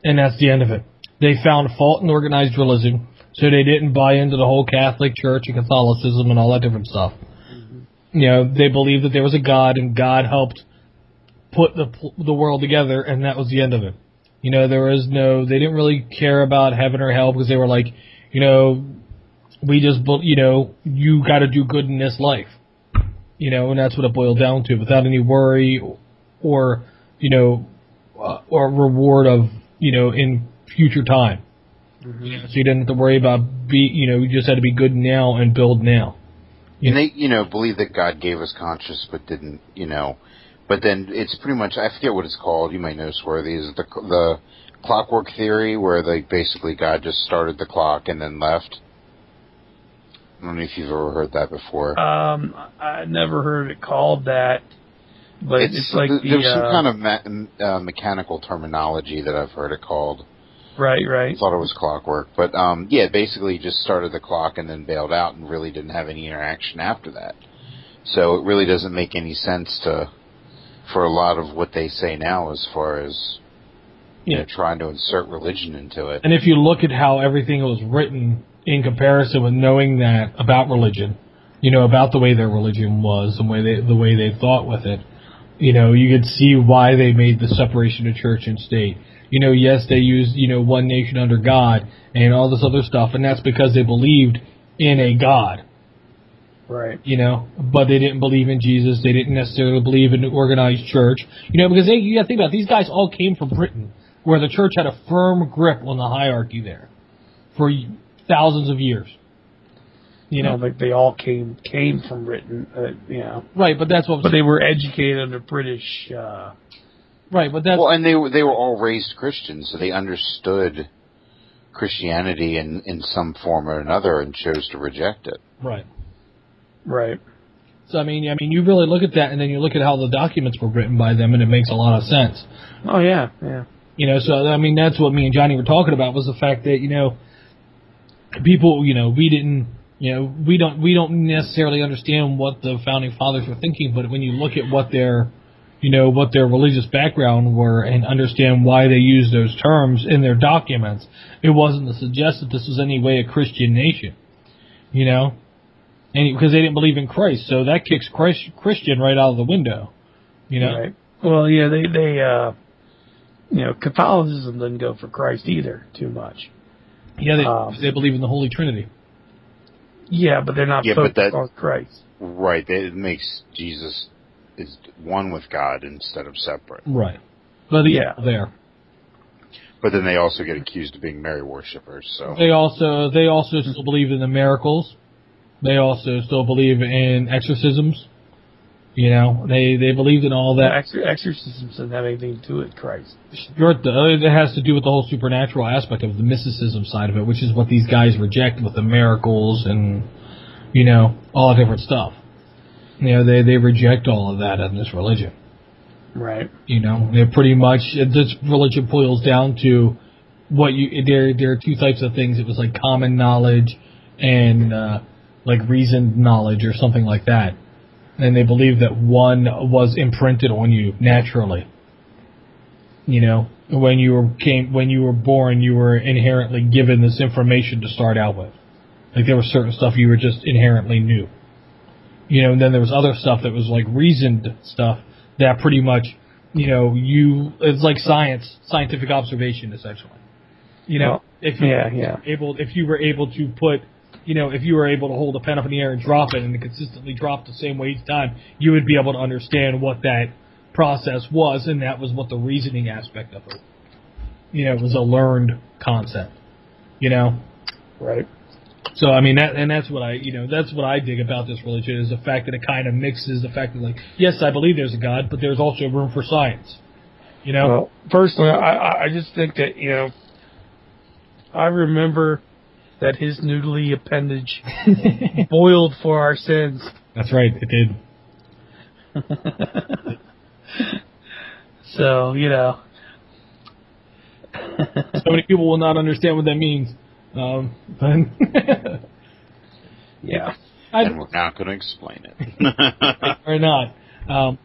and that's the end of it. They found fault in organized religion. So they didn't buy into the whole Catholic Church and Catholicism and all that different stuff. Mm-hmm. They believed that there was a God, and God helped put the world together, and that was the end of it. They didn't really care about heaven or hell because they were like, we just, you got to do good in this life. And that's what it boiled down to, without any worry or or reward of, in future time. Mm-hmm. So you didn't have to worry about you just had to be good now and build now. And they, believe that God gave us conscience, but didn't, but then it's pretty much, I forget what it's called, you might know, Swarthy, is the clockwork theory, where basically God just started the clock and then left. I don't know if you've ever heard that before. I never heard it called that, but it's like there's some kind of mechanical terminology that I've heard it called. Right. I thought it was clockwork. But, basically just started the clock and then bailed out and really didn't have any interaction after that. So it really doesn't make any sense for a lot of what they say now as far as trying to insert religion into it. And if you look at how everything was written in comparison with knowing that about religion, about the way their religion was, the way they thought with it, you could see why they made the separation of church and state. Yes, they used, one nation under God and all this other stuff, and that's because they believed in a God. Right. But they didn't believe in Jesus. They didn't necessarily believe in an organized church. Because you got to think about it, these guys all came from Britain, where the church had a firm grip on the hierarchy there for thousands of years. Like they all came from Britain, Right, but that's what. But they were educated under British. Right, but that's... Well, and they were all raised Christians, so they understood Christianity in some form or another and chose to reject it. Right. So I mean, you really look at that, and then you look at how the documents were written by them, and it makes a lot of sense. Oh yeah. So I mean, that's what me and Johnny were talking about, was the fact that people, we didn't, we don't necessarily understand what the founding fathers were thinking, but when you look at what their what their religious background were and understand why they use those terms in their documents. It wasn't to suggest that this was any way a Christian nation, and because they didn't believe in Christ, so that kicks Christian right out of the window, Right. Well, yeah, they Catholicism doesn't go for Christ either too much. Yeah, they believe in the Holy Trinity. Yeah, but they're not focused on Christ. Right. It makes Jesus is one with God instead of separate. Right. But there. But then they also get accused of being Mary worshippers. So they also still believe in the miracles. They also still believe in exorcisms. They believed in all that. Exorcisms doesn't have anything to do with Christ. Sure, it has to do with the whole supernatural aspect of the mysticism side of it, which is what these guys reject with the miracles and, all the different stuff. They reject all of that in this religion. Right. They're pretty much, this religion boils down to there are two types of things. It was like common knowledge and, like reasoned knowledge or something like that. And they believe that one was imprinted on you naturally. When you were born, you were inherently given this information to start out with. Like there was certain stuff you were just inherently knew. And then there was other stuff that was like reasoned stuff that pretty much, it's like scientific observation essentially. If you were able to put, if you were able to hold a pen up in the air and drop it and it consistently dropped the same way each time, you would be able to understand what that process was, and that was what the reasoning aspect of it. It was a learned concept. Right. So that's what I dig about this religion is the fact that it kind of mixes the fact that like, yes, I believe there's a God, but there's also room for science. Well, personally, I just think that I remember that his noodly appendage boiled for our sins. That's right, it did. So, so many people will not understand what that means. Yeah. And we're not going to explain it. Or not. So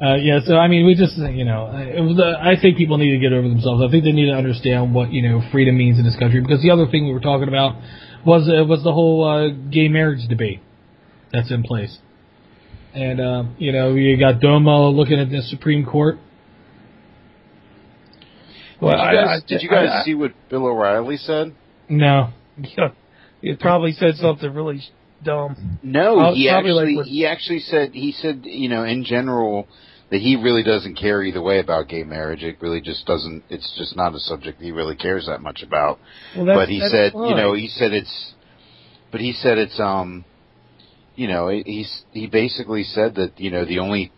we just, I think people need to get over themselves. I think they need to understand what, freedom means in this country. Because the other thing we were talking about was the whole gay marriage debate that's in place. And, you got DOMA looking at the Supreme Court. Well, did you guys see what Bill O'Reilly said? No. He probably said something really dumb. No, he actually said, in general, that he really doesn't care either way about gay marriage. It really just doesn't, it's just not a subject he really cares that much about. Well, but he said, fine. he basically said that, the only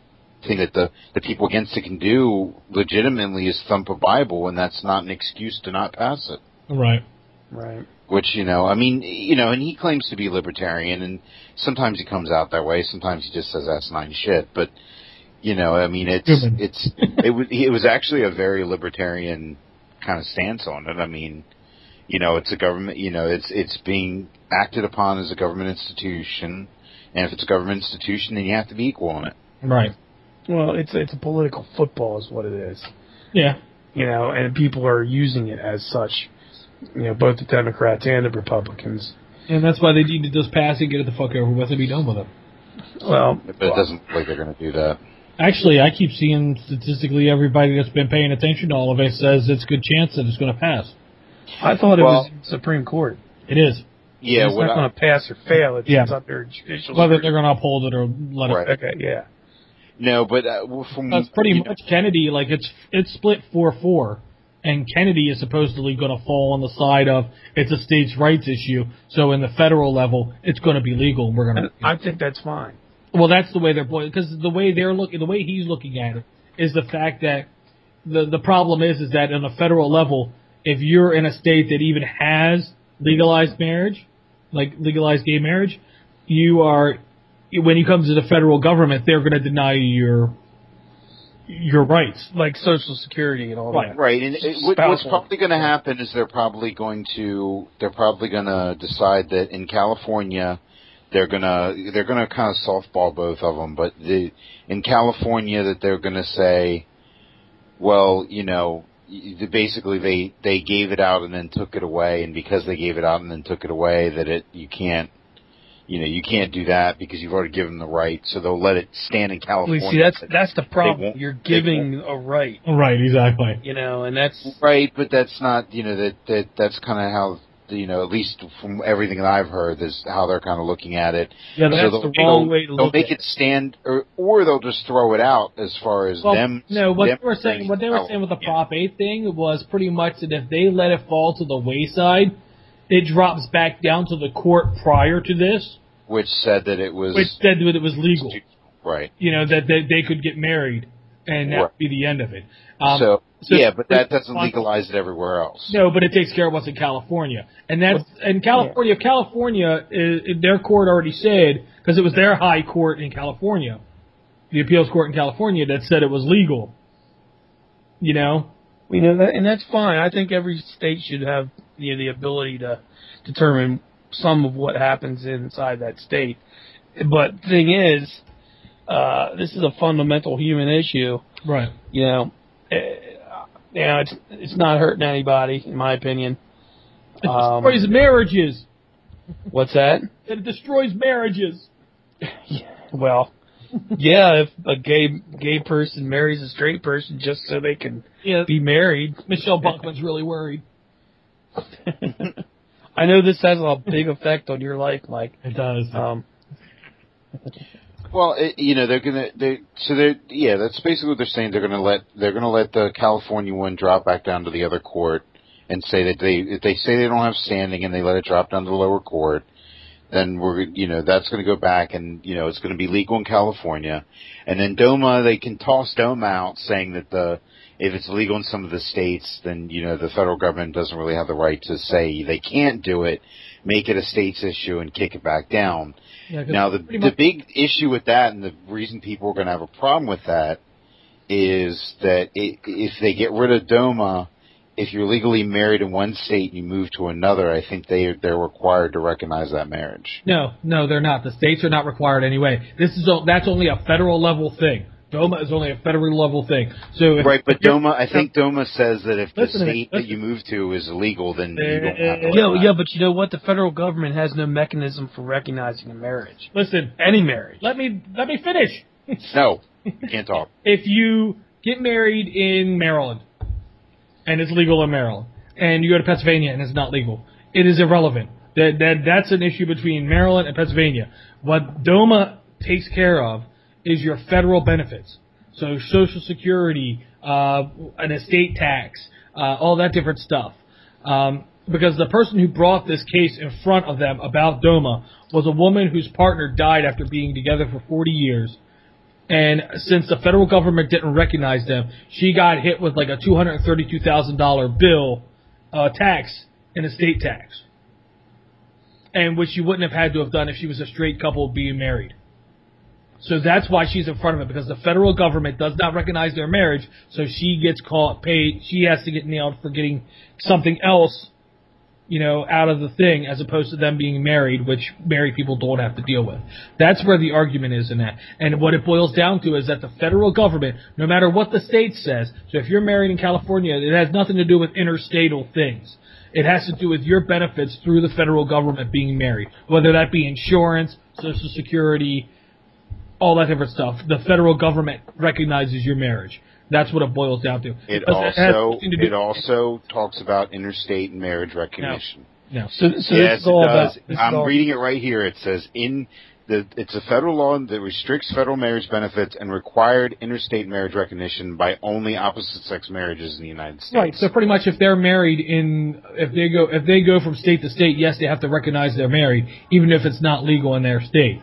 thing that the people against it can do legitimately is thump a Bible, and that's not an excuse to not pass it. Right. Which, and he claims to be libertarian, and sometimes he comes out that way, sometimes he just says asinine shit, but, it was actually a very libertarian kind of stance on it. It's a government, it's being acted upon as a government institution, and if it's a government institution, then you have to be equal in it. Right. Well, it's a political football is what it is. Yeah. And people are using it as such. Both the Democrats and the Republicans. And that's why they need to just pass it, get it the fuck over with, and be done with it. Well, but it doesn't look like they're going to do that. Actually, I keep seeing statistically everybody that's been paying attention to all of it says it's a good chance that it's going to pass. I thought it was Supreme Court. It is. Yeah, it's not going to pass or fail. It's under judicial. Whether they're going to uphold it or let it. Okay, yeah. No, but that's pretty much Kennedy. Like it's split 4-4, and Kennedy is supposedly going to fall on the side of it's a states' rights issue. So in the federal level, it's going to be legal. And we're going to. I think that's fine. Well, that's the way they're because the way he's looking at it is the fact that the problem is that on a federal level, if you're in a state that even has legalized marriage, like legalized gay marriage, you are. When you come to the federal government, they're going to deny you your rights, like Social Security and all that. Right, and what's probably going to happen is they're probably going to decide that in California they're gonna kind of softball both of them. But in California, that they're gonna say, well, basically they gave it out and then took it away, and because they gave it out and then took it away, that you can't do that because you've already given them the right, so they'll let it stand in California. See, that's the problem. You're giving a right. Right, exactly. And that's right, but that's not, that's kind of how, at least from everything that I've heard, is how they're kind of looking at it. Yeah, that's the wrong way to look at it. They'll make it stand, or they'll just throw it out as far as them. No, what they were saying with the Prop 8 thing was pretty much that if they let it fall to the wayside, it drops back down to the court prior to this. Which said that it was legal. Right. That they could get married, and that would be the end of it. But that doesn't legalize it everywhere else. No, but it takes care of what's in California. And that's in California. California, their court already said, because it was their high court in California, the appeals court in California, that said it was legal. We know that, and that's fine. I think every state should have the ability to determine some of what happens inside that state. But the thing is, this is a fundamental human issue. Right. It's not hurting anybody, in my opinion. It destroys marriages. What's that? It destroys marriages. Well, yeah, if a gay person marries a straight person just so they can be married. Michelle Buckman's really worried. I know this has a big effect on your life, Mike. It does. Well, that's basically what they're saying. They're gonna let the California one drop back down to the other court and say that if they say they don't have standing and they let it drop down to the lower court, then that's going to go back and it's going to be legal in California, and then DOMA, they can toss DOMA out saying that if it's legal in some of the states, then the federal government doesn't really have the right to say they can't do it, make it a state's issue and kick it back down. Yeah, now the big issue with that, and the reason people are going to have a problem with that, is that if they get rid of DOMA, if you're legally married in one state and you move to another, I think they're required to recognize that marriage. No, they're not. The states are not required anyway. That's only a federal level thing. DOMA is only a federal level thing. So but DOMA says that if the state that you move to is illegal, then you don't have to. Yeah, but you know what? The federal government has no mechanism for recognizing a marriage. Listen, any marriage. Let me finish. No, you can't talk. If you get married in Maryland, and it's legal in Maryland, and you go to Pennsylvania and it's not legal, it is irrelevant. That's an issue between Maryland and Pennsylvania. What DOMA takes care of is your federal benefits. So Social Security, an estate tax, all that different stuff. Because the person who brought this case in front of them about DOMA was a woman whose partner died after being together for 40 years. And since the federal government didn't recognize them, she got hit with like a $232,000 bill, tax, and estate tax. And which she wouldn't have had to have done if she was a straight couple being married. So that's why she's in front of it, because the federal government does not recognize their marriage, so she gets paid. She has to get nailed for getting something else, out of the thing, as opposed to them being married, which married people don't have to deal with. That's where the argument is in that. And what it boils down to is that the federal government, no matter what the state says, so if you're married in California, it has nothing to do with interstatal things. It has to do with your benefits through the federal government being married, whether that be insurance, Social Security, all that different stuff. The federal government recognizes your marriage. That's what it boils down to. It also talks about interstate marriage recognition. No. So yes, it does. I'm reading it right here. It says it's a federal law that restricts federal marriage benefits and required interstate marriage recognition by only opposite-sex marriages in the United States. Right. So pretty much, if they're married if they go from state to state, yes, they have to recognize they're married, even if it's not legal in their state.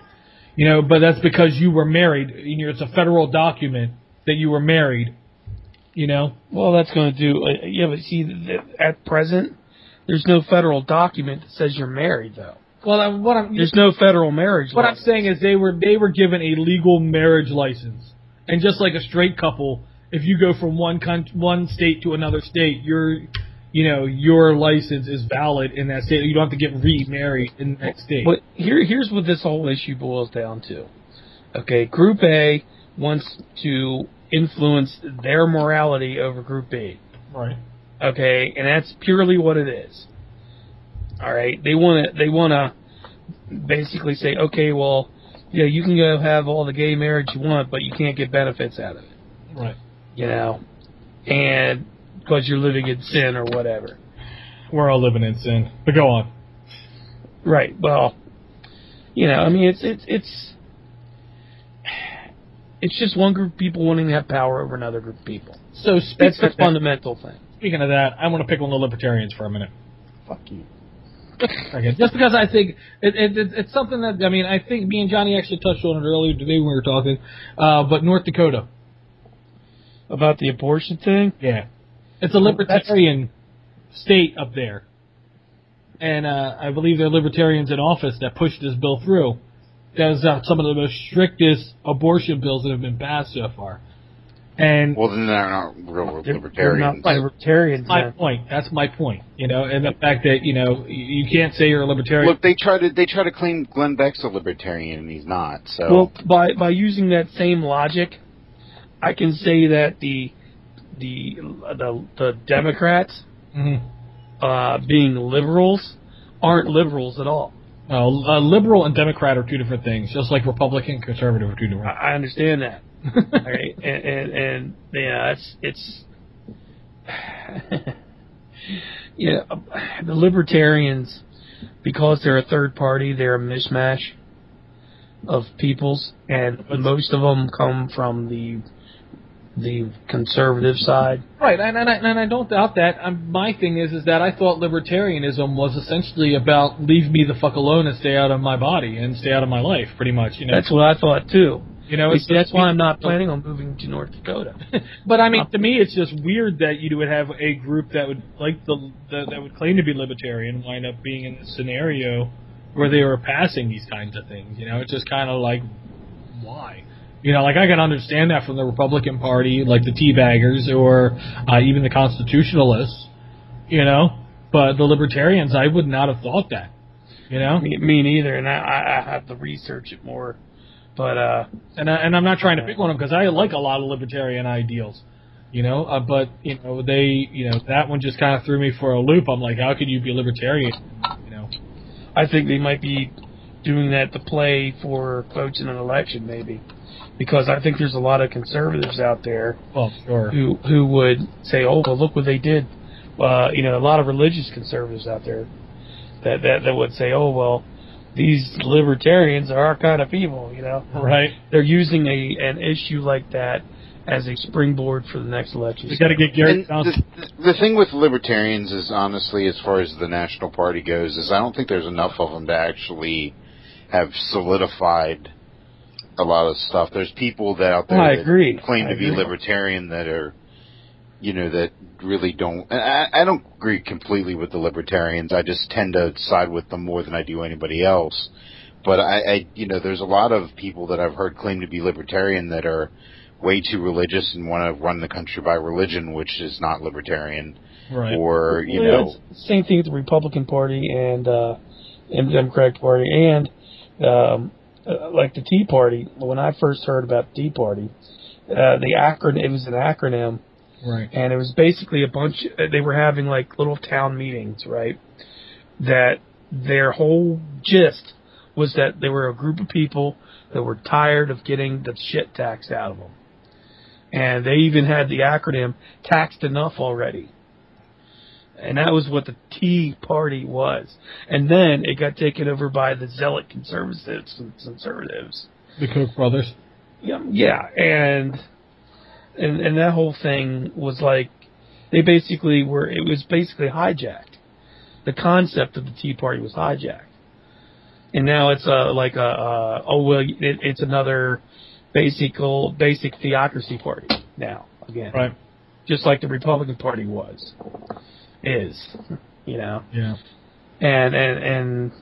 But that's because you were married. It's a federal document that you were married. Well, that's going to do. But see, at present, there's no federal document that says you're married, though. Well, there's no federal marriage. What I'm saying is they were given a legal marriage license, and just like a straight couple, if you go from one state to another state, your license is valid in that state. You don't have to get remarried in the next state. But here's what this whole issue boils down to. Okay, Group A wants to influence their morality over Group B. Right. Okay, and that's purely what it is. All right, they want to basically say, okay, well, yeah, you can go have all the gay marriage you want, but you can't get benefits out of it. Right. And because you're living in sin or whatever. We're all living in sin. But go on. Right. Well, it's just one group of people wanting to have power over another group of people. So that's the fundamental thing. Speaking of that, I want to pick on the libertarians for a minute. Fuck you. Okay. Just because I think it's something that, I think me and Johnny actually touched on it earlier today when we were talking, but North Dakota. About the abortion thing? Yeah. It's a libertarian state up there. And I believe there are libertarians in office that pushed this bill through. That is some of the most strictest abortion bills that have been passed so far. And well, then they're not real libertarians. They're not libertarians. That's my point. And the fact that you can't say you're a libertarian. Look, they try to claim Glenn Beck's a libertarian, and he's not. So well, by using that same logic, I can say that the Democrats, being liberals, aren't liberals at all. Liberal and Democrat are two different things, just like Republican and conservative are two different things. I understand that. All right, and yeah, it's the libertarians, because they're a third party, they're a mishmash of peoples, and most of them come from the conservative side. Right, and I don't doubt that. My thing is that I thought libertarianism was essentially about leave me the fuck alone and stay out of my body and stay out of my life, pretty much. That's what I thought too. That's why I'm not planning on moving to North Dakota. But to me, it's just weird that you would have a group that would that would claim to be libertarian wind up being in this scenario where they were passing these kinds of things. It's just kind of like, why? I can understand that from the Republican Party, like the teabaggers or even the constitutionalists, but the libertarians, I would not have thought that, Me neither, and I have to research it more, but and I'm not trying to pick on them because I like a lot of libertarian ideals, but they, that one just kind of threw me for a loop. I'm like, how could you be libertarian, I think they might be doing that to play for votes in an election, maybe. Because I think there's a lot of conservatives out there who would say, oh, well, look what they did. A lot of religious conservatives out there that would say, oh, well, these libertarians are our kind of people, Right. They're using an issue like that as a springboard for the next election. You got to get Gary Johnson. The thing with libertarians is, honestly, as far as the National Party goes, is I don't think there's enough of them to actually have solidified a lot of stuff. There's people that out there that claim to be libertarian that are, that really don't. And I don't agree completely with the libertarians. I just tend to side with them more than I do anybody else. But I there's a lot of people that I've heard claim to be libertarian that are way too religious and want to run the country by religion, which is not libertarian. Right. Or it's the same thing with the Republican Party and the Democratic Party and like the Tea Party. When I first heard about the Tea Party, it was an acronym, right? And it was basically they were having like little town meetings, right? That their whole gist was that they were a group of people that were tired of getting the shit taxed out of them. And they even had the acronym taxed enough already. And that was what the Tea Party was. And then it got taken over by the zealot conservatives. The Koch brothers. Yeah. And that whole thing was like, it was basically hijacked. The concept of the Tea Party was hijacked. And now it's it's another basic theocracy party now, again. Right. Just like the Republican Party is. Yeah. And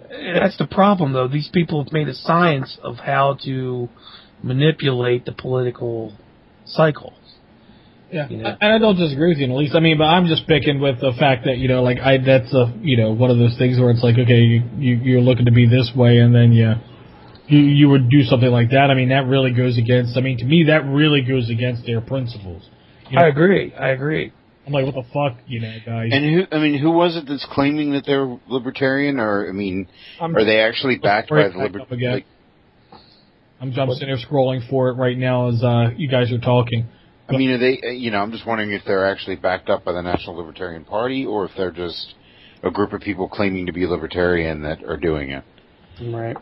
that's the problem, though. These people have made a science of how to manipulate the political cycle. Yeah, You know? and I don't disagree with you in the least. I mean, but I'm just picking with the fact that like that's one of those things where it's like, okay, you're looking to be this way, and then you would do something like that. I mean, that really goes against. I mean, to me, that really goes against their principles. I agree. I'm like, what the fuck, guys? And who was it that's claiming that they're libertarian? Or are they actually backed by the libertarian? I'm sitting there scrolling for it right now as you guys are talking. I mean, are they? I'm just wondering if they're actually backed up by the National Libertarian Party, or if they're just a group of people claiming to be libertarian that are doing it. Right.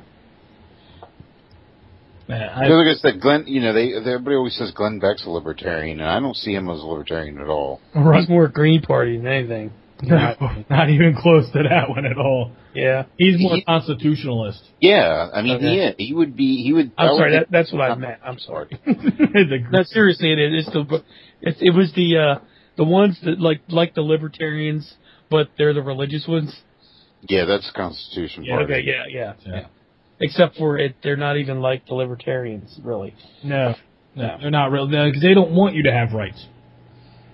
Like I said, Glenn. Everybody always says Glenn Beck's a libertarian, and I don't see him as a libertarian at all. Right. He's more Green Party than anything. No, not even close to that one at all. Yeah, he's more constitutionalist. Yeah, I mean, okay. He would be. He would. I'm sorry. That's what I meant. I'm sorry. No, seriously, it is. It was the ones that like the libertarians, but they're the religious ones. Yeah, that's the Constitution Party. Okay. Yeah. Except for it, they're not even like the libertarians, really. No, they're not real. Because they don't want you to have rights.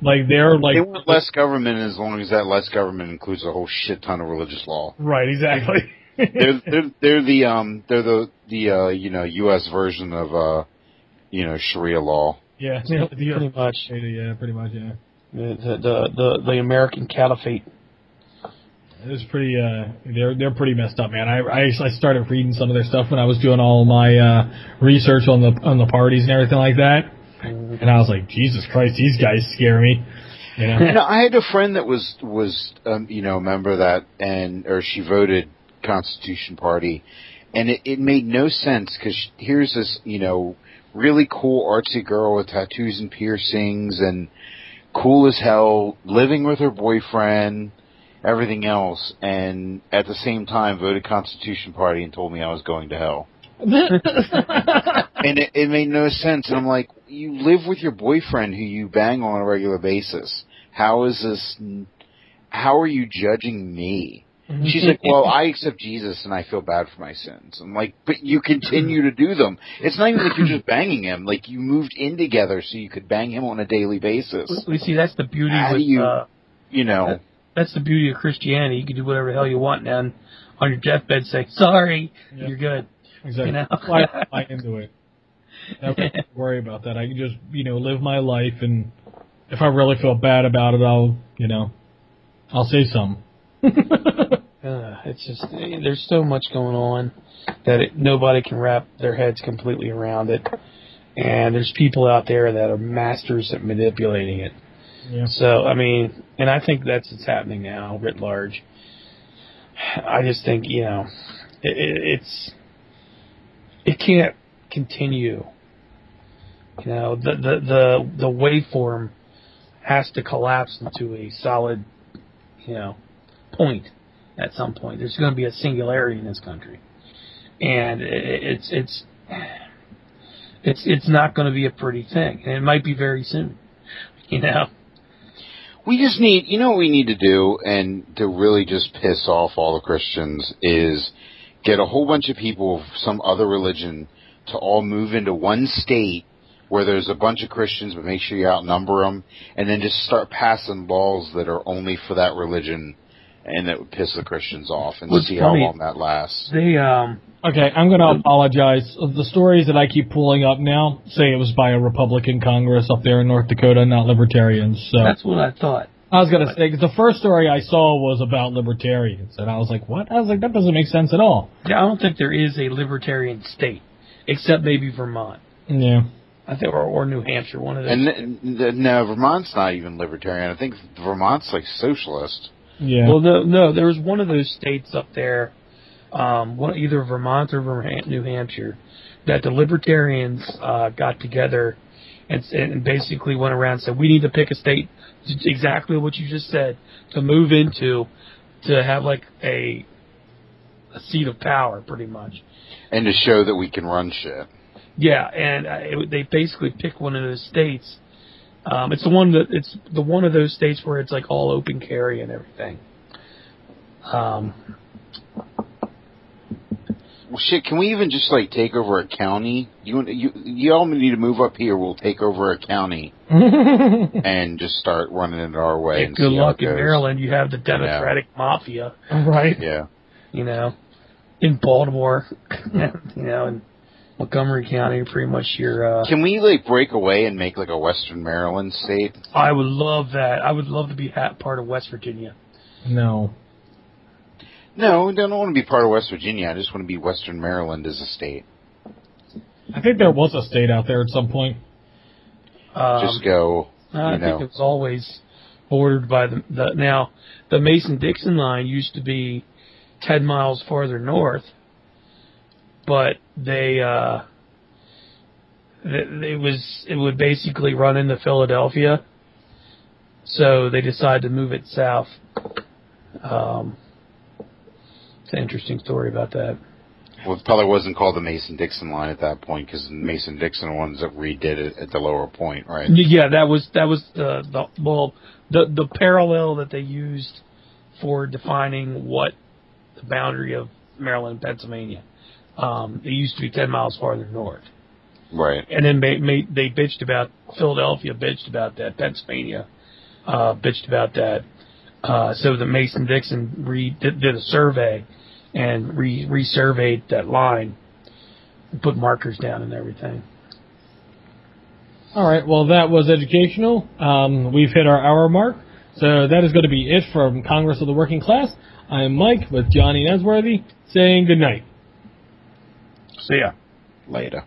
Like they want less government as long as that less government includes a whole shit ton of religious law. Right, exactly. they're the U.S. version of Sharia law. Yeah, pretty much. Yeah, pretty much. Yeah. The American Caliphate. It's pretty. They're pretty messed up, man. I started reading some of their stuff when I was doing all my research on the parties and everything like that. And I was like, Jesus Christ, these guys scare me. I had a friend that was a member of that, or she voted Constitution Party, and it made no sense because here's this really cool artsy girl with tattoos and piercings and cool as hell, living with her boyfriend, everything else, and at the same time voted Constitution Party and told me I was going to hell. And it made no sense. And I'm like, you live with your boyfriend who you bang on a regular basis. How are you judging me? She's like, well, I accept Jesus and I feel bad for my sins. I'm like, but you continue to do them. It's not even like you're just banging him. Like, you moved in together so you could bang him on a daily basis. We see that's the beauty that's the beauty of Christianity. You can do whatever the hell you want, and on your deathbed say, sorry, you're good. Exactly. Fly into it. Never have to worry about that. I can just, live my life, and if I really feel bad about it, I'll say something. It's just, there's so much going on that nobody can wrap their heads completely around it. And there's people out there that are masters at manipulating it. Yeah. So, I mean, and I think that's what's happening now, writ large. I just think, it can't continue. The waveform has to collapse into a solid, point at some point. There's going to be a singularity in this country, and it's not going to be a pretty thing, and it might be very soon. We just need, what we need to do, and to really just piss off all the Christians, is get a whole bunch of people of some other religion to all move into one state where there's a bunch of Christians, but make sure you outnumber them, and then just start passing laws that are only for that religion, and that would piss the Christians off, and see how long that lasts. Okay, I'm going to apologize. The stories that I keep pulling up now say it was by a Republican Congress up there in North Dakota, not libertarians. So that's what I thought. I was going to say, because the first story I saw was about libertarians, and I was like, what? I was like, that doesn't make sense at all. Yeah, I don't think there is a libertarian state, except maybe Vermont. Yeah. I think, or New Hampshire, one of those. And no, Vermont's not even libertarian. I think Vermont's like socialist. Yeah. Well, no, there was one of those states up there, either Vermont or New Hampshire, that the libertarians got together and basically went around and said, we need to pick a state, exactly what you just said, to move into, to have like a seat of power, pretty much. And to show that we can run shit. Yeah, and they basically pick one of those states. It's the one of those states where it's like all open carry and everything. well, shit, can we even just, like, take over a county? You all need to move up here, we'll take over a county. And just start running it our way. And good see luck how it in goes. Maryland. You have the Democratic Mafia. Right. Yeah. You know, in Baltimore, you know, in Montgomery County, pretty much your... Can we, like, break away and make, like, a Western Maryland state? I would love that. I would love to be part of West Virginia. No. No, I don't want to be part of West Virginia. I just want to be Western Maryland as a state. I think there was a state out there at some point. Just go, I think it was always bordered by the Mason-Dixon line used to be 10 miles farther north, but it would basically run into Philadelphia, so they decided to move it south. It's an interesting story about that. Well, it probably wasn't called the Mason-Dixon line at that point, because the Mason-Dixon ones that redid it at the lower point, right? Yeah, that was the parallel that they used for defining what the boundary of Maryland and Pennsylvania. It used to be 10 miles farther north. Right. And then they bitched about, Philadelphia bitched about that, Pennsylvania bitched about that. So the Mason-Dixon did a survey and resurveyed that line and put markers down and everything. All right, well, that was educational. We've hit our hour mark, so that is going to be it from Congress of the Working Class. I am Mike with Johnny Nesworthy saying good night. See ya. Later.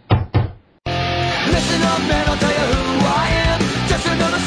Listen up, man, I'll tell you who I am. Just another